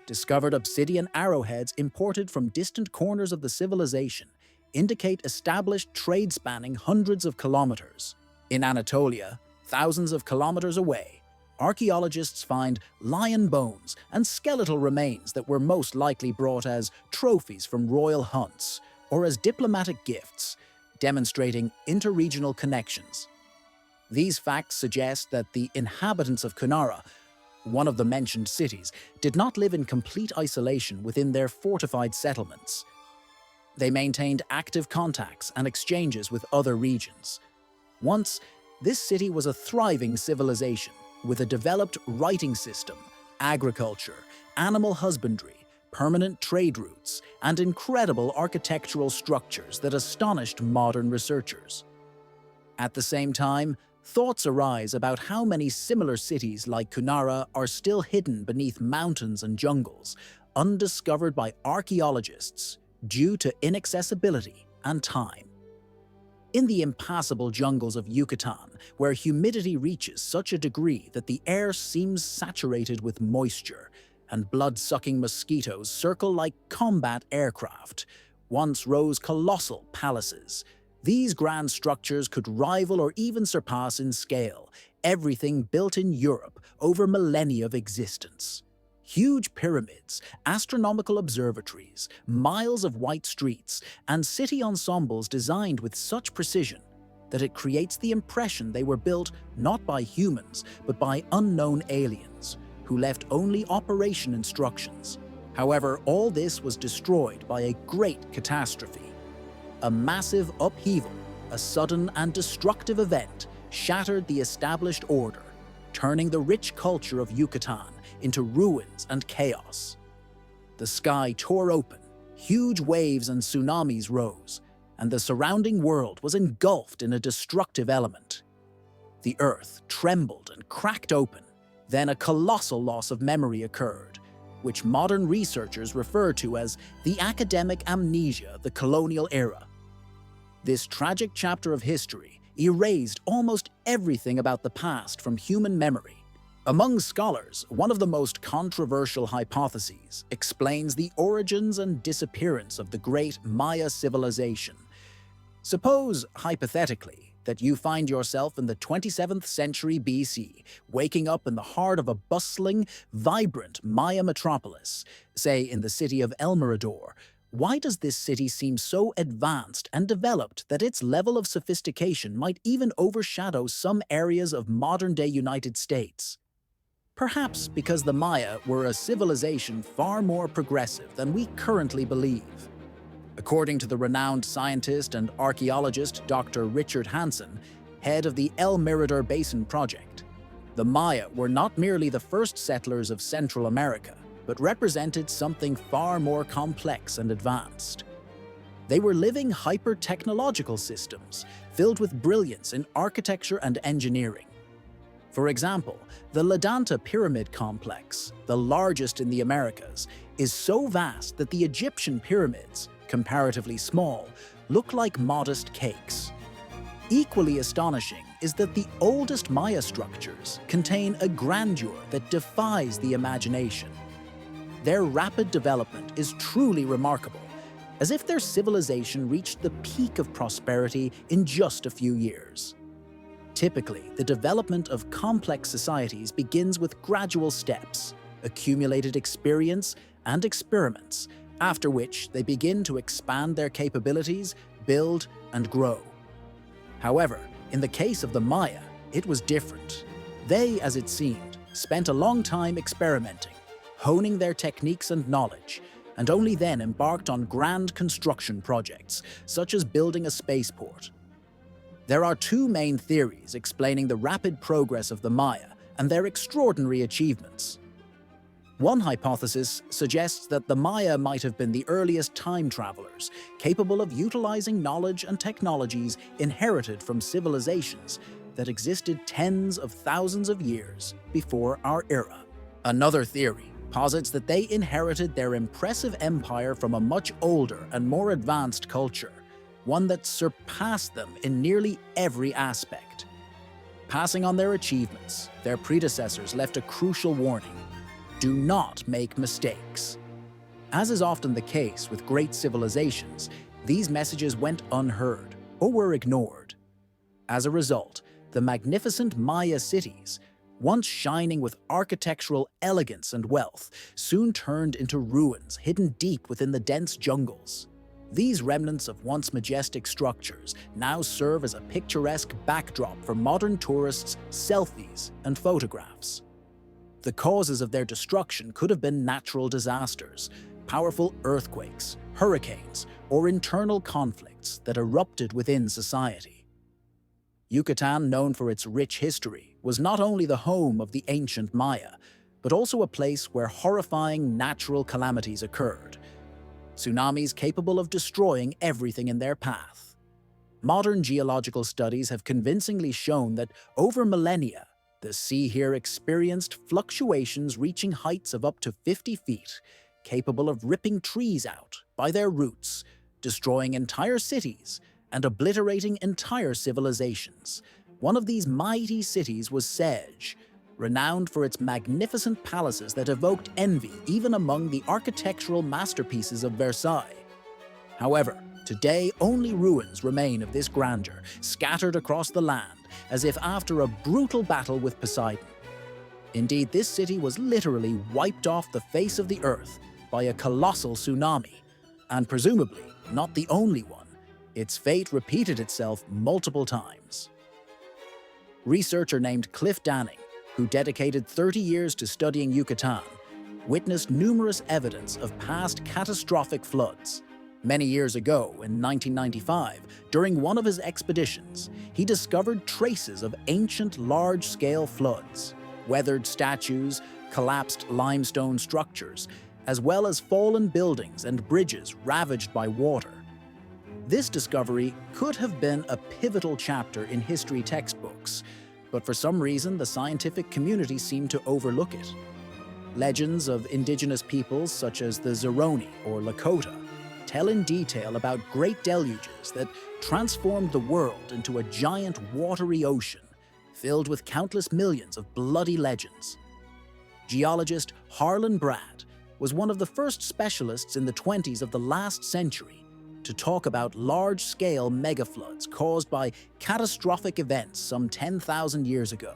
Speaker 1: Discovered obsidian arrowheads imported from distant corners of the civilization indicate established trade spanning hundreds of kilometers. In Anatolia, thousands of kilometers away, archaeologists find lion bones and skeletal remains that were most likely brought as trophies from royal hunts or as diplomatic gifts, demonstrating interregional connections. These facts suggest that the inhabitants of Kunara, one of the mentioned cities, did not live in complete isolation within their fortified settlements. They maintained active contacts and exchanges with other regions. Once, this city was a thriving civilization with a developed writing system, agriculture, animal husbandry, permanent trade routes, and incredible architectural structures that astonished modern researchers. At the same time, thoughts arise about how many similar cities like Kunara are still hidden beneath mountains and jungles, undiscovered by archaeologists due to inaccessibility and time. In the impassable jungles of Yucatan, where humidity reaches such a degree that the air seems saturated with moisture, and blood-sucking mosquitoes circle like combat aircraft, once rose colossal palaces. These grand structures could rival or even surpass in scale everything built in Europe over millennia of existence. Huge pyramids, astronomical observatories, miles of white streets, and city ensembles designed with such precision that it creates the impression they were built not by humans, but by unknown aliens, who left only operation instructions. However, all this was destroyed by a great catastrophe. A massive upheaval, a sudden and destructive event, shattered the established order, turning the rich culture of Yucatan into ruins and chaos. The sky tore open, huge waves and tsunamis rose, and the surrounding world was engulfed in a destructive element. The earth trembled and cracked open. Then a colossal loss of memory occurred, which modern researchers refer to as the academic amnesia of the colonial era. This tragic chapter of history erased almost everything about the past from human memory. Among scholars, one of the most controversial hypotheses explains the origins and disappearance of the great Maya civilization. Suppose, hypothetically, that you find yourself in the 27th century BC, waking up in the heart of a bustling, vibrant Maya metropolis, say in the city of El Mirador. Why does this city seem so advanced and developed that its level of sophistication might even overshadow some areas of modern-day United States? Perhaps because the Maya were a civilization far more progressive than we currently believe. According to the renowned scientist and archaeologist Dr. Richard Hansen, head of the El Mirador Basin Project, the Maya were not merely the first settlers of Central America, but represented something far more complex and advanced. They were living hyper-technological systems filled with brilliance in architecture and engineering. For example, the Ladanta Pyramid Complex, the largest in the Americas, is so vast that the Egyptian pyramids, comparatively small, look like modest cakes. Equally astonishing is that the oldest Maya structures contain a grandeur that defies the imagination. Their rapid development is truly remarkable, as if their civilization reached the peak of prosperity in just a few years. Typically, the development of complex societies begins with gradual steps, accumulated experience, and experiments, after which they begin to expand their capabilities, build, and grow. However, in the case of the Maya, it was different. They, as it seemed, spent a long time experimenting, honing their techniques and knowledge, and only then embarked on grand construction projects, such as building a spaceport. There are two main theories explaining the rapid progress of the Maya and their extraordinary achievements. One hypothesis suggests that the Maya might have been the earliest time travelers, capable of utilizing knowledge and technologies inherited from civilizations that existed tens of thousands of years before our era. Another theory posits that they inherited their impressive empire from a much older and more advanced culture, one that surpassed them in nearly every aspect. Passing on their achievements, their predecessors left a crucial warning: do not make mistakes. As is often the case with great civilizations, these messages went unheard or were ignored. As a result, the magnificent Maya cities, once shining with architectural elegance and wealth, soon turned into ruins hidden deep within the dense jungles. These remnants of once majestic structures now serve as a picturesque backdrop for modern tourists' selfies and photographs. The causes of their destruction could have been natural disasters, powerful earthquakes, hurricanes, or internal conflicts that erupted within society. Yucatan, known for its rich history, was not only the home of the ancient Maya, but also a place where horrifying natural calamities occurred. Tsunamis capable of destroying everything in their path. Modern geological studies have convincingly shown that over millennia, the sea here experienced fluctuations reaching heights of up to 50 feet, capable of ripping trees out by their roots, destroying entire cities, and obliterating entire civilizations. One of these mighty cities was Sej, renowned for its magnificent palaces that evoked envy even among the architectural masterpieces of Versailles. However, today only ruins remain of this grandeur, scattered across the land, as if after a brutal battle with Poseidon. Indeed, this city was literally wiped off the face of the earth by a colossal tsunami, and presumably not the only one. Its fate repeated itself multiple times. Researcher named Cliff Danning, who dedicated 30 years to studying Yucatan, witnessed numerous evidence of past catastrophic floods. Many years ago, in 1995, during one of his expeditions, he discovered traces of ancient large-scale floods, weathered statues, collapsed limestone structures, as well as fallen buildings and bridges ravaged by water. This discovery could have been a pivotal chapter in history textbooks, but for some reason the scientific community seemed to overlook it. Legends of indigenous peoples such as the Zeroni or Lakota tell in detail about great deluges that transformed the world into a giant watery ocean filled with countless millions of bloody legends. Geologist Harlan Brad was one of the first specialists in the 20s of the last century to talk about large-scale megafloods caused by catastrophic events some 10,000 years ago.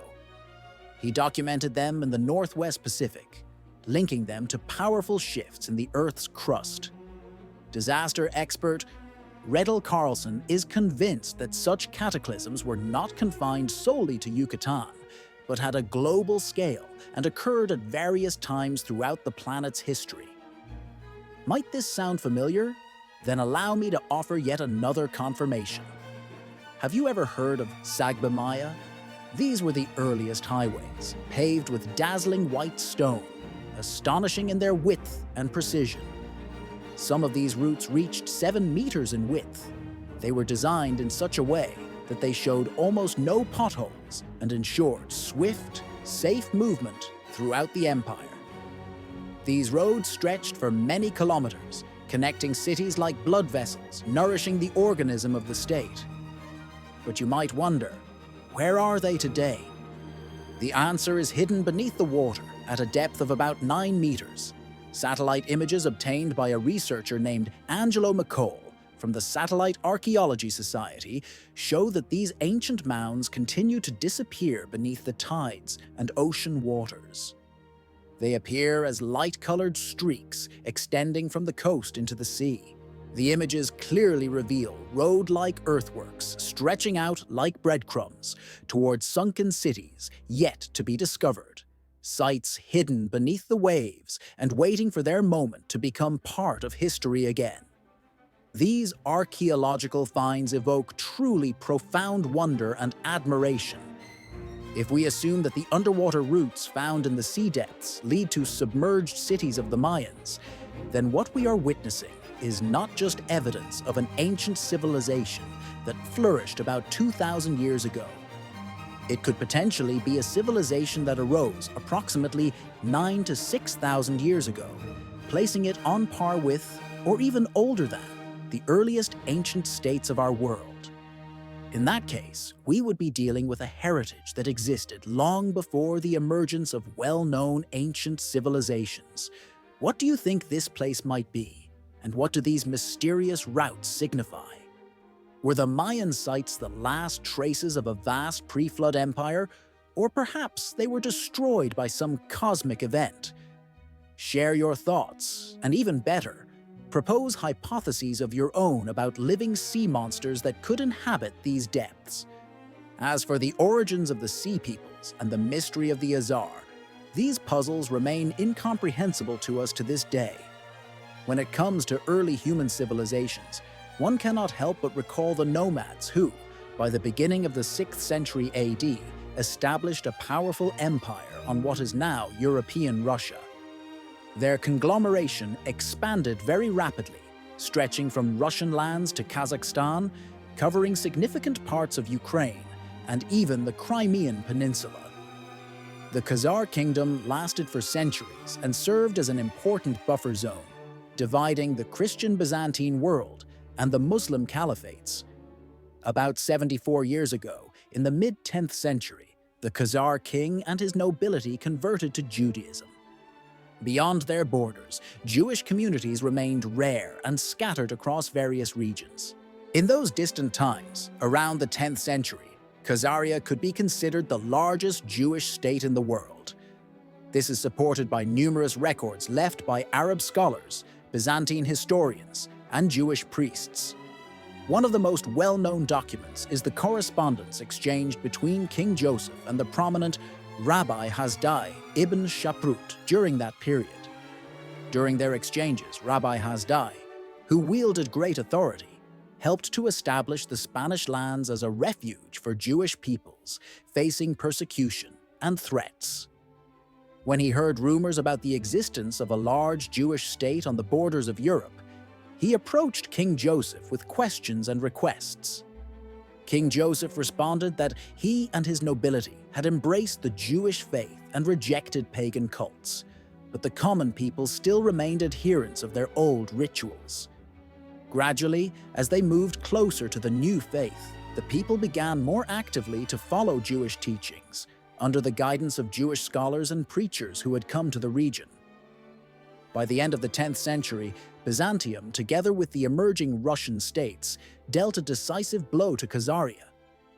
Speaker 1: He documented them in the Northwest Pacific, linking them to powerful shifts in the Earth's crust. Disaster expert Redel Carlson is convinced that such cataclysms were not confined solely to Yucatan, but had a global scale and occurred at various times throughout the planet's history. Might this sound familiar? Then allow me to offer yet another confirmation. Have you ever heard of Sagba Maya? These were the earliest highways, paved with dazzling white stone, astonishing in their width and precision. Some of these routes reached 7 meters in width. They were designed in such a way that they showed almost no potholes and ensured swift, safe movement throughout the empire. These roads stretched for many kilometers, connecting cities like blood vessels, nourishing the organism of the state. But you might wonder, where are they today? The answer is hidden beneath the water at a depth of about 9 meters. Satellite images obtained by a researcher named Angelo McCall from the Satellite Archaeology Society show that these ancient mounds continue to disappear beneath the tides and ocean waters. They appear as light-colored streaks extending from the coast into the sea. The images clearly reveal road-like earthworks stretching out like breadcrumbs towards sunken cities yet to be discovered, sites hidden beneath the waves and waiting for their moment to become part of history again. These archaeological finds evoke truly profound wonder and admiration. If we assume that the underwater routes found in the sea depths lead to submerged cities of the Mayans, then what we are witnessing is not just evidence of an ancient civilization that flourished about 2,000 years ago. It could potentially be a civilization that arose approximately 9,000 to 6,000 years ago, placing it on par with, or even older than, the earliest ancient states of our world. In that case, we would be dealing with a heritage that existed long before the emergence of well-known ancient civilizations. What do you think this place might be? And what do these mysterious routes signify? Were the Mayan sites the last traces of a vast pre-flood empire? Or perhaps they were destroyed by some cosmic event? Share your thoughts, and even better, propose hypotheses of your own about living sea monsters that could inhabit these depths. As for the origins of the Sea Peoples and the mystery of the Khazar, these puzzles remain incomprehensible to us to this day. When it comes to early human civilizations, one cannot help but recall the nomads who, by the beginning of the 6th century AD, established a powerful empire on what is now European Russia. Their conglomeration expanded very rapidly, stretching from Russian lands to Kazakhstan, covering significant parts of Ukraine and even the Crimean Peninsula. The Khazar kingdom lasted for centuries and served as an important buffer zone, dividing the Christian Byzantine world and the Muslim caliphates. About 74 years ago, in the mid-10th century, the Khazar king and his nobility converted to Judaism. Beyond their borders, Jewish communities remained rare and scattered across various regions. In those distant times, around the 10th century, Khazaria could be considered the largest Jewish state in the world. This is supported by numerous records left by Arab scholars, Byzantine historians, and Jewish priests. One of the most well-known documents is the correspondence exchanged between King Joseph and the prominent Rabbi Hasdai ibn Shaprut during that period. During their exchanges, Rabbi Hasdai, who wielded great authority, helped to establish the Spanish lands as a refuge for Jewish peoples facing persecution and threats. When he heard rumors about the existence of a large Jewish state on the borders of Europe, he approached King Joseph with questions and requests. King Joseph responded that he and his nobility had embraced the Jewish faith and rejected pagan cults, but the common people still remained adherents of their old rituals. Gradually, as they moved closer to the new faith, the people began more actively to follow Jewish teachings, under the guidance of Jewish scholars and preachers who had come to the region. By the end of the 10th century, Byzantium, together with the emerging Russian states, dealt a decisive blow to Khazaria.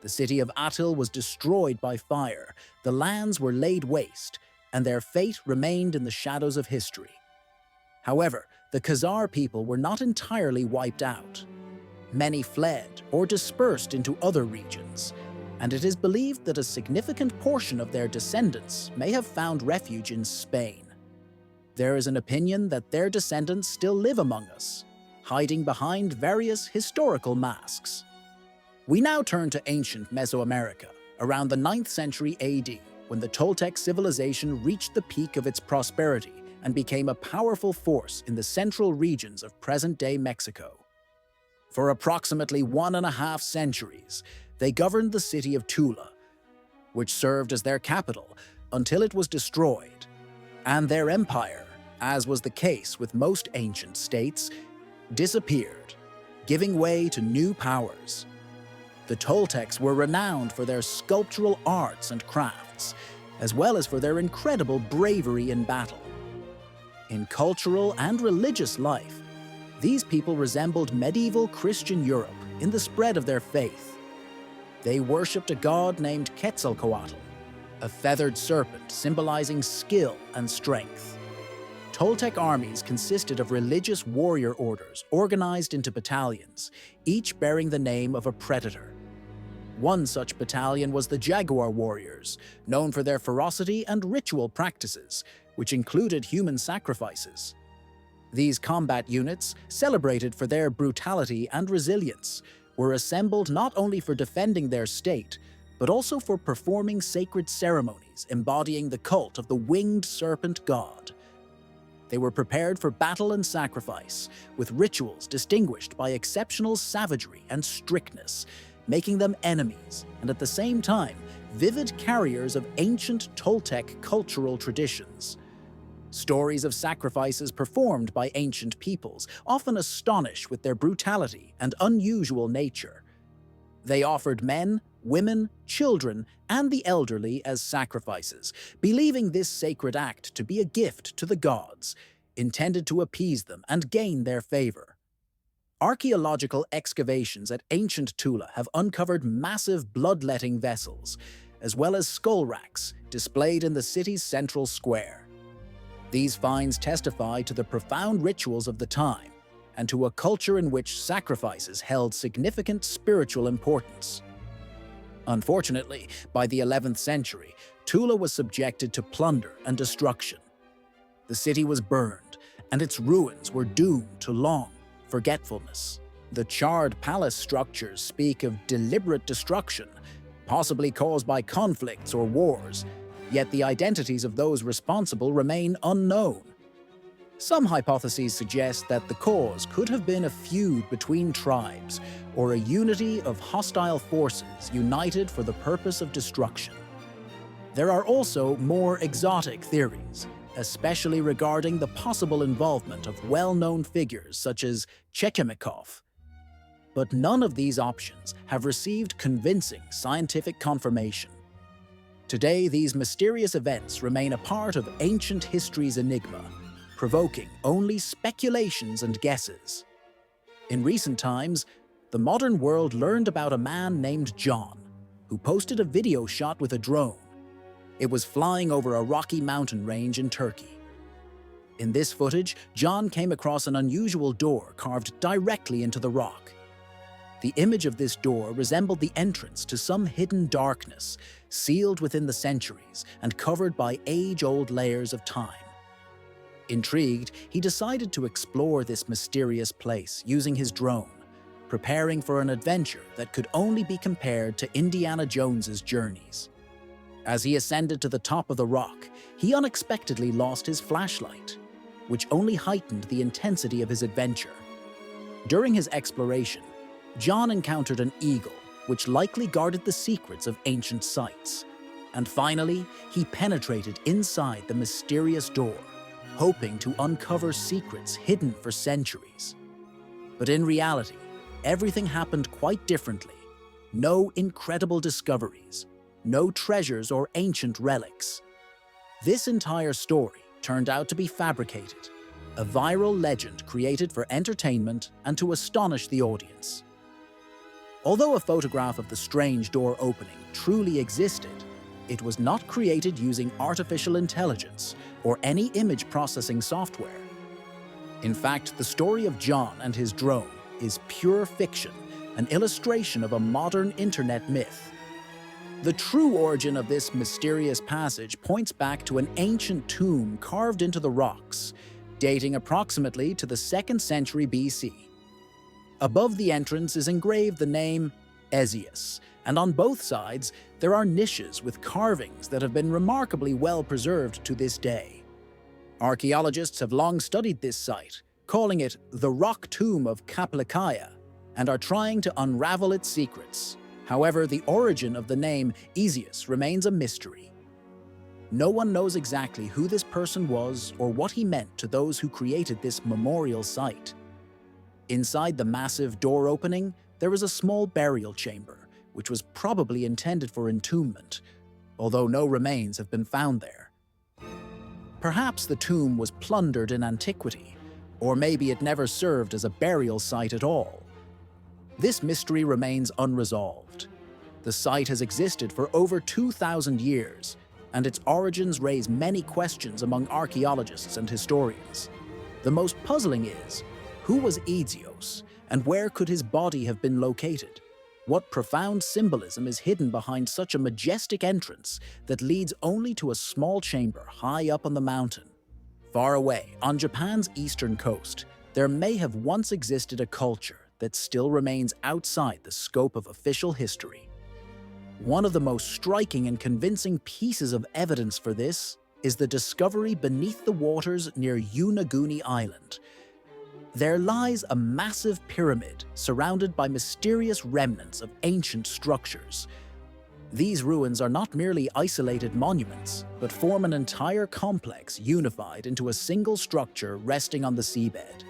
Speaker 1: The city of Atil was destroyed by fire, the lands were laid waste, and their fate remained in the shadows of history. However, the Khazar people were not entirely wiped out. Many fled or dispersed into other regions, and it is believed that a significant portion of their descendants may have found refuge in Spain. There is an opinion that their descendants still live among us, hiding behind various historical masks. We now turn to ancient Mesoamerica, around the 9th century AD, when the Toltec civilization reached the peak of its prosperity and became a powerful force in the central regions of present-day Mexico. For approximately 1.5 centuries, they governed the city of Tula, which served as their capital until it was destroyed, and their empire, as was the case with most ancient states, disappeared, giving way to new powers. The Toltecs were renowned for their sculptural arts and crafts, as well as for their incredible bravery in battle. In cultural and religious life, these people resembled medieval Christian Europe in the spread of their faith. They worshipped a god named Quetzalcoatl, a feathered serpent symbolizing skill and strength. Toltec armies consisted of religious warrior orders organized into battalions, each bearing the name of a predator. One such battalion was the Jaguar Warriors, known for their ferocity and ritual practices, which included human sacrifices. These combat units, celebrated for their brutality and resilience, were assembled not only for defending their state, but also for performing sacred ceremonies embodying the cult of the winged serpent god. They were prepared for battle and sacrifice, with rituals distinguished by exceptional savagery and strictness, making them enemies and at the same time vivid carriers of ancient Toltec cultural traditions. Stories of sacrifices performed by ancient peoples often astonish with their brutality and unusual nature. They offered men, women, children, and the elderly as sacrifices, believing this sacred act to be a gift to the gods, intended to appease them and gain their favor. Archaeological excavations at ancient Tula have uncovered massive bloodletting vessels, as well as skull racks displayed in the city's central square. These finds testify to the profound rituals of the time and to a culture in which sacrifices held significant spiritual importance. Unfortunately, by the 11th century, Tula was subjected to plunder and destruction. The city was burned, and its ruins were doomed to long forgetfulness. The charred palace structures speak of deliberate destruction, possibly caused by conflicts or wars, yet the identities of those responsible remain unknown. Some hypotheses suggest that the cause could have been a feud between tribes or a unity of hostile forces united for the purpose of destruction. There are also more exotic theories, especially regarding the possible involvement of well-known figures such as Chechemikov. But none of these options have received convincing scientific confirmation. Today, these mysterious events remain a part of ancient history's enigma, provoking only speculations and guesses. In recent times, the modern world learned about a man named John, who posted a video shot with a drone. It was flying over a rocky mountain range in Turkey. In this footage, John came across an unusual door carved directly into the rock. The image of this door resembled the entrance to some hidden darkness, sealed within the centuries and covered by age-old layers of time. Intrigued, he decided to explore this mysterious place using his drone, preparing for an adventure that could only be compared to Indiana Jones's journeys. As he ascended to the top of the rock, he unexpectedly lost his flashlight, which only heightened the intensity of his adventure. During his exploration, John encountered an eagle, which likely guarded the secrets of ancient sites. And finally, he penetrated inside the mysterious door, hoping to uncover secrets hidden for centuries. But in reality, everything happened quite differently. No incredible discoveries, no treasures or ancient relics. This entire story turned out to be fabricated, a viral legend created for entertainment and to astonish the audience. Although a photograph of the strange door opening truly existed, it was not created using artificial intelligence or any image processing software. In fact, the story of John and his drone is pure fiction, an illustration of a modern internet myth. The true origin of this mysterious passage points back to an ancient tomb carved into the rocks, dating approximately to the 2nd century BC. Above the entrance is engraved the name Ezius, and on both sides there are niches with carvings that have been remarkably well preserved to this day. Archaeologists have long studied this site, calling it the Rock Tomb of Kaplikaya, and are trying to unravel its secrets. However, the origin of the name Ezius remains a mystery. No one knows exactly who this person was or what he meant to those who created this memorial site. Inside the massive door opening, there is a small burial chamber, which was probably intended for entombment, although no remains have been found there. Perhaps the tomb was plundered in antiquity, or maybe it never served as a burial site at all. This mystery remains unresolved. The site has existed for over 2,000 years, and its origins raise many questions among archaeologists and historians. The most puzzling is, who was Aezios, and where could his body have been located? What profound symbolism is hidden behind such a majestic entrance that leads only to a small chamber high up on the mountain? Far away, on Japan's eastern coast, there may have once existed a culture that still remains outside the scope of official history. One of the most striking and convincing pieces of evidence for this is the discovery beneath the waters near Yonaguni Island. There lies a massive pyramid surrounded by mysterious remnants of ancient structures. These ruins are not merely isolated monuments, but form an entire complex unified into a single structure resting on the seabed.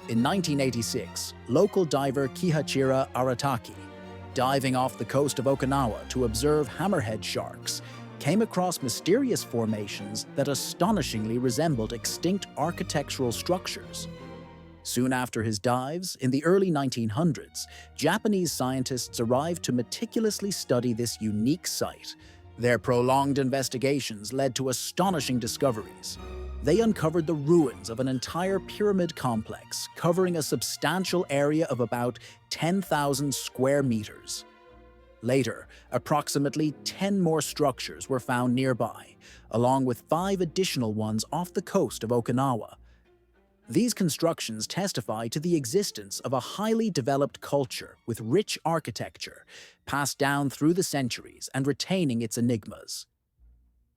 Speaker 1: In 1986, local diver Kihachira Arataki, diving off the coast of Okinawa to observe hammerhead sharks, came across mysterious formations that astonishingly resembled extinct architectural structures. Soon after his dives, in the early 1900s, Japanese scientists arrived to meticulously study this unique site. Their prolonged investigations led to astonishing discoveries. They uncovered the ruins of an entire pyramid complex covering a substantial area of about 10,000 square meters. Later, approximately 10 more structures were found nearby, along with 5 additional ones off the coast of Okinawa. These constructions testify to the existence of a highly developed culture with rich architecture, passed down through the centuries and retaining its enigmas.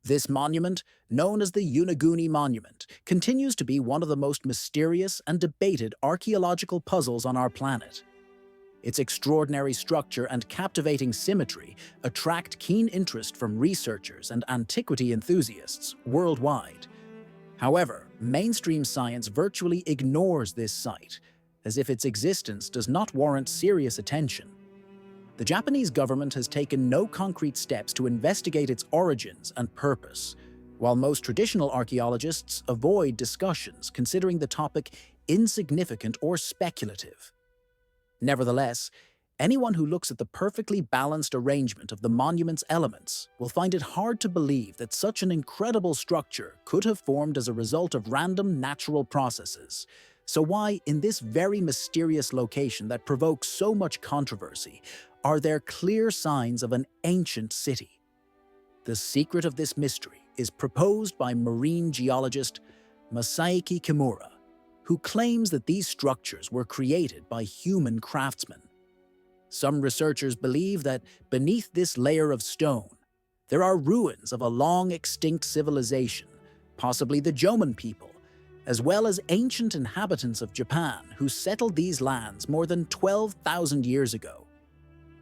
Speaker 1: This monument, known as the Yonaguni Monument, continues to be one of the most mysterious and debated archaeological puzzles on our planet. Its extraordinary structure and captivating symmetry attract keen interest from researchers and antiquity enthusiasts worldwide. However, mainstream science virtually ignores this site, as if its existence does not warrant serious attention. The Japanese government has taken no concrete steps to investigate its origins and purpose, while most traditional archaeologists avoid discussions considering the topic insignificant or speculative. Nevertheless, anyone who looks at the perfectly balanced arrangement of the monument's elements will find it hard to believe that such an incredible structure could have formed as a result of random natural processes. So why, in this very mysterious location that provokes so much controversy, are there clear signs of an ancient city? The secret of this mystery is proposed by marine geologist Masaaki Kimura, who claims that these structures were created by human craftsmen. Some researchers believe that beneath this layer of stone, there are ruins of a long-extinct civilization, possibly the Jomon people, as well as ancient inhabitants of Japan who settled these lands more than 12,000 years ago.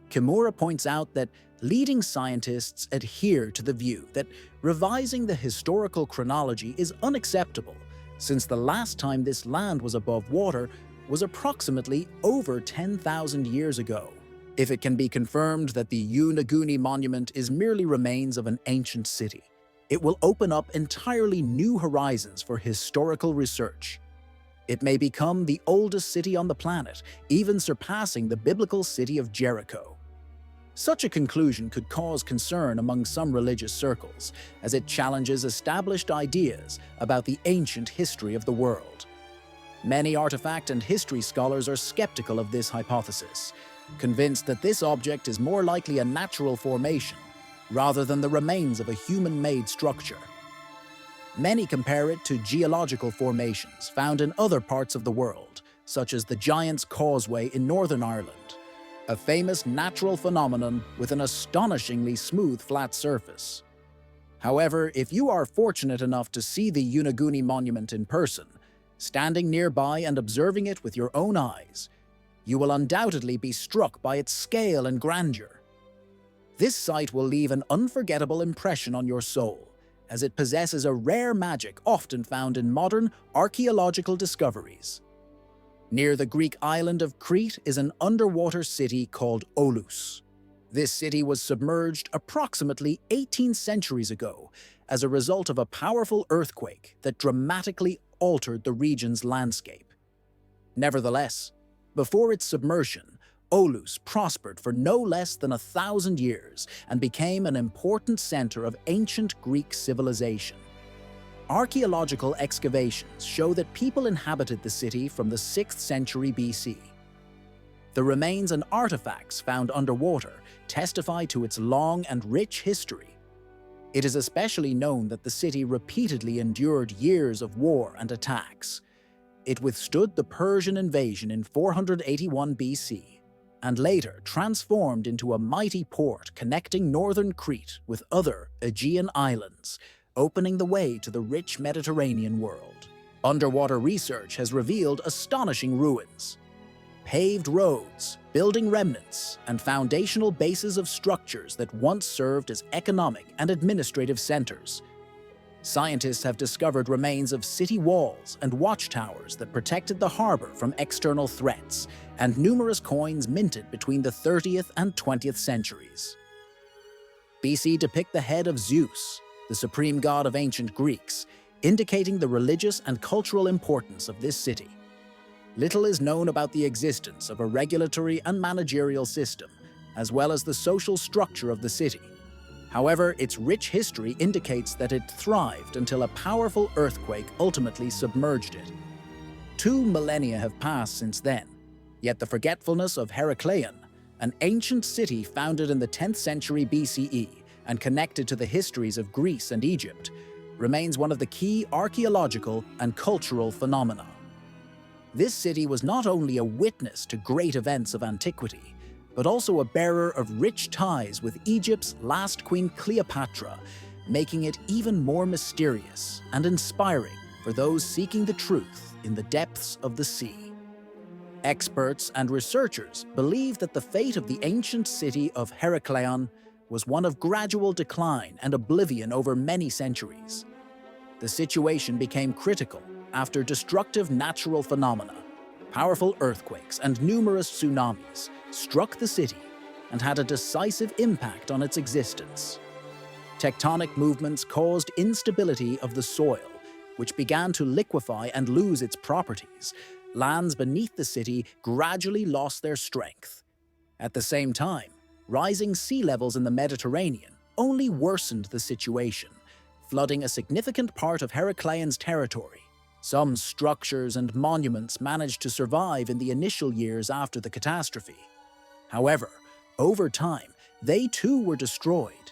Speaker 1: Kimura points out that leading scientists adhere to the view that revising the historical chronology is unacceptable, since the last time this land was above water was approximately over 10,000 years ago. If it can be confirmed that the Yonaguni Monument is merely remains of an ancient city, it will open up entirely new horizons for historical research. It may become the oldest city on the planet, even surpassing the biblical city of Jericho. Such a conclusion could cause concern among some religious circles, as it challenges established ideas about the ancient history of the world. Many artifact and history scholars are skeptical of this hypothesis, convinced that this object is more likely a natural formation rather than the remains of a human-made structure. Many compare it to geological formations found in other parts of the world, such as the Giant's Causeway in Northern Ireland, a famous natural phenomenon with an astonishingly smooth flat surface. However, if you are fortunate enough to see the Yonaguni Monument in person, standing nearby and observing it with your own eyes, you will undoubtedly be struck by its scale and grandeur. This site will leave an unforgettable impression on your soul, as it possesses a rare magic often found in modern archaeological discoveries. Near the Greek island of Crete is an underwater city called Olus. This city was submerged approximately 18 centuries ago as a result of a powerful earthquake that dramatically altered the region's landscape. Nevertheless, before its submersion, Olus prospered for no less than 1,000 years and became an important center of ancient Greek civilization. Archaeological excavations show that people inhabited the city from the 6th century BC. The remains and artifacts found underwater testify to its long and rich history. It is especially known that the city repeatedly endured years of war and attacks. It withstood the Persian invasion in 481 BC, and later transformed into a mighty port connecting northern Crete with other Aegean islands, opening the way to the rich Mediterranean world. Underwater research has revealed astonishing ruins, paved roads, building remnants, and foundational bases of structures that once served as economic and administrative centers. Scientists have discovered remains of city walls and watchtowers that protected the harbor from external threats, and numerous coins minted between the 30th and 20th centuries. BC depict the head of Zeus, the supreme god of ancient Greeks, indicating the religious and cultural importance of this city. Little is known about the existence of a regulatory and managerial system, as well as the social structure of the city. However, its rich history indicates that it thrived until a powerful earthquake ultimately submerged it. 2 millennia have passed since then, yet the forgetfulness of Herakleion, an ancient city founded in the 10th century BCE and connected to the histories of Greece and Egypt, remains one of the key archaeological and cultural phenomena. This city was not only a witness to great events of antiquity, but also a bearer of rich ties with Egypt's last queen Cleopatra, making it even more mysterious and inspiring for those seeking the truth in the depths of the sea. Experts and researchers believe that the fate of the ancient city of Herakleion was one of gradual decline and oblivion over many centuries. The situation became critical after destructive natural phenomena, powerful earthquakes, and numerous tsunamis struck the city and had a decisive impact on its existence. Tectonic movements caused instability of the soil, which began to liquefy and lose its properties. Lands beneath the city gradually lost their strength. At the same time, rising sea levels in the Mediterranean only worsened the situation, flooding a significant part of Herakleion's territory. Some structures and monuments managed to survive in the initial years after the catastrophe. However, over time, they too were destroyed.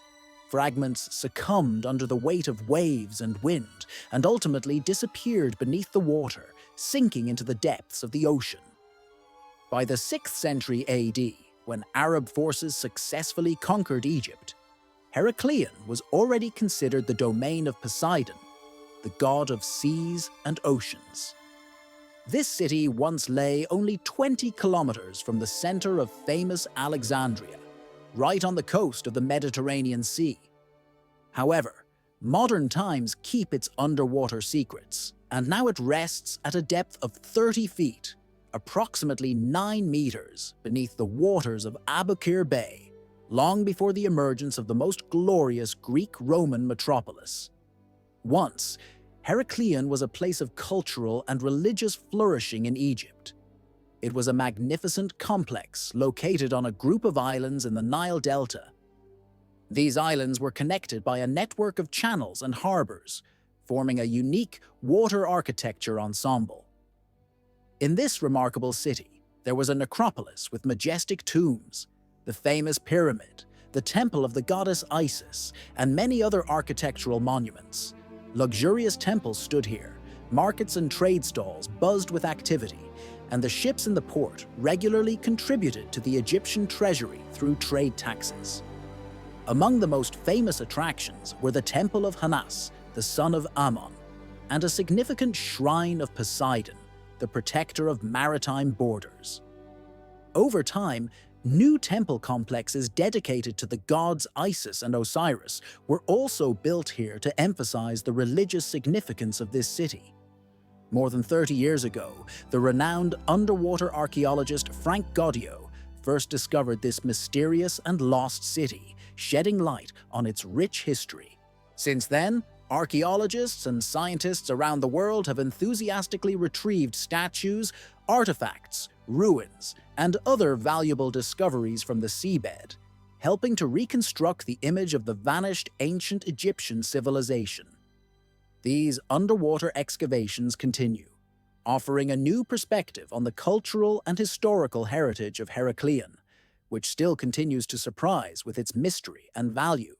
Speaker 1: Fragments succumbed under the weight of waves and wind, and ultimately disappeared beneath the water, sinking into the depths of the ocean. By the 6th century AD, when Arab forces successfully conquered Egypt, Herakleion was already considered the domain of Poseidon, the god of seas and oceans. This city once lay only 20 kilometers from the center of famous Alexandria, right on the coast of the Mediterranean Sea. However, modern times keep its underwater secrets, and now it rests at a depth of 30 feet, approximately 9 meters beneath the waters of Aboukir Bay, long before the emergence of the most glorious Greek-Roman metropolis. Once, Herakleion was a place of cultural and religious flourishing in Egypt. It was a magnificent complex located on a group of islands in the Nile Delta. These islands were connected by a network of channels and harbors, forming a unique water architecture ensemble. In this remarkable city, there was a necropolis with majestic tombs, the famous pyramid, the temple of the goddess Isis, and many other architectural monuments. Luxurious temples stood here, markets and trade stalls buzzed with activity, and the ships in the port regularly contributed to the Egyptian treasury through trade taxes. Among the most famous attractions were the Temple of Hanas, the son of Ammon, and a significant shrine of Poseidon, the protector of maritime borders. Over time, new temple complexes dedicated to the gods Isis and Osiris were also built here to emphasize the religious significance of this city. More than 30 years ago, the renowned underwater archaeologist Frank Goddio first discovered this mysterious and lost city, shedding light on its rich history. Since then, archaeologists and scientists around the world have enthusiastically retrieved statues, artifacts, ruins, and other valuable discoveries from the seabed, helping to reconstruct the image of the vanished ancient Egyptian civilization. These underwater excavations continue, offering a new perspective on the cultural and historical heritage of Heraklion, which still continues to surprise with its mystery and value.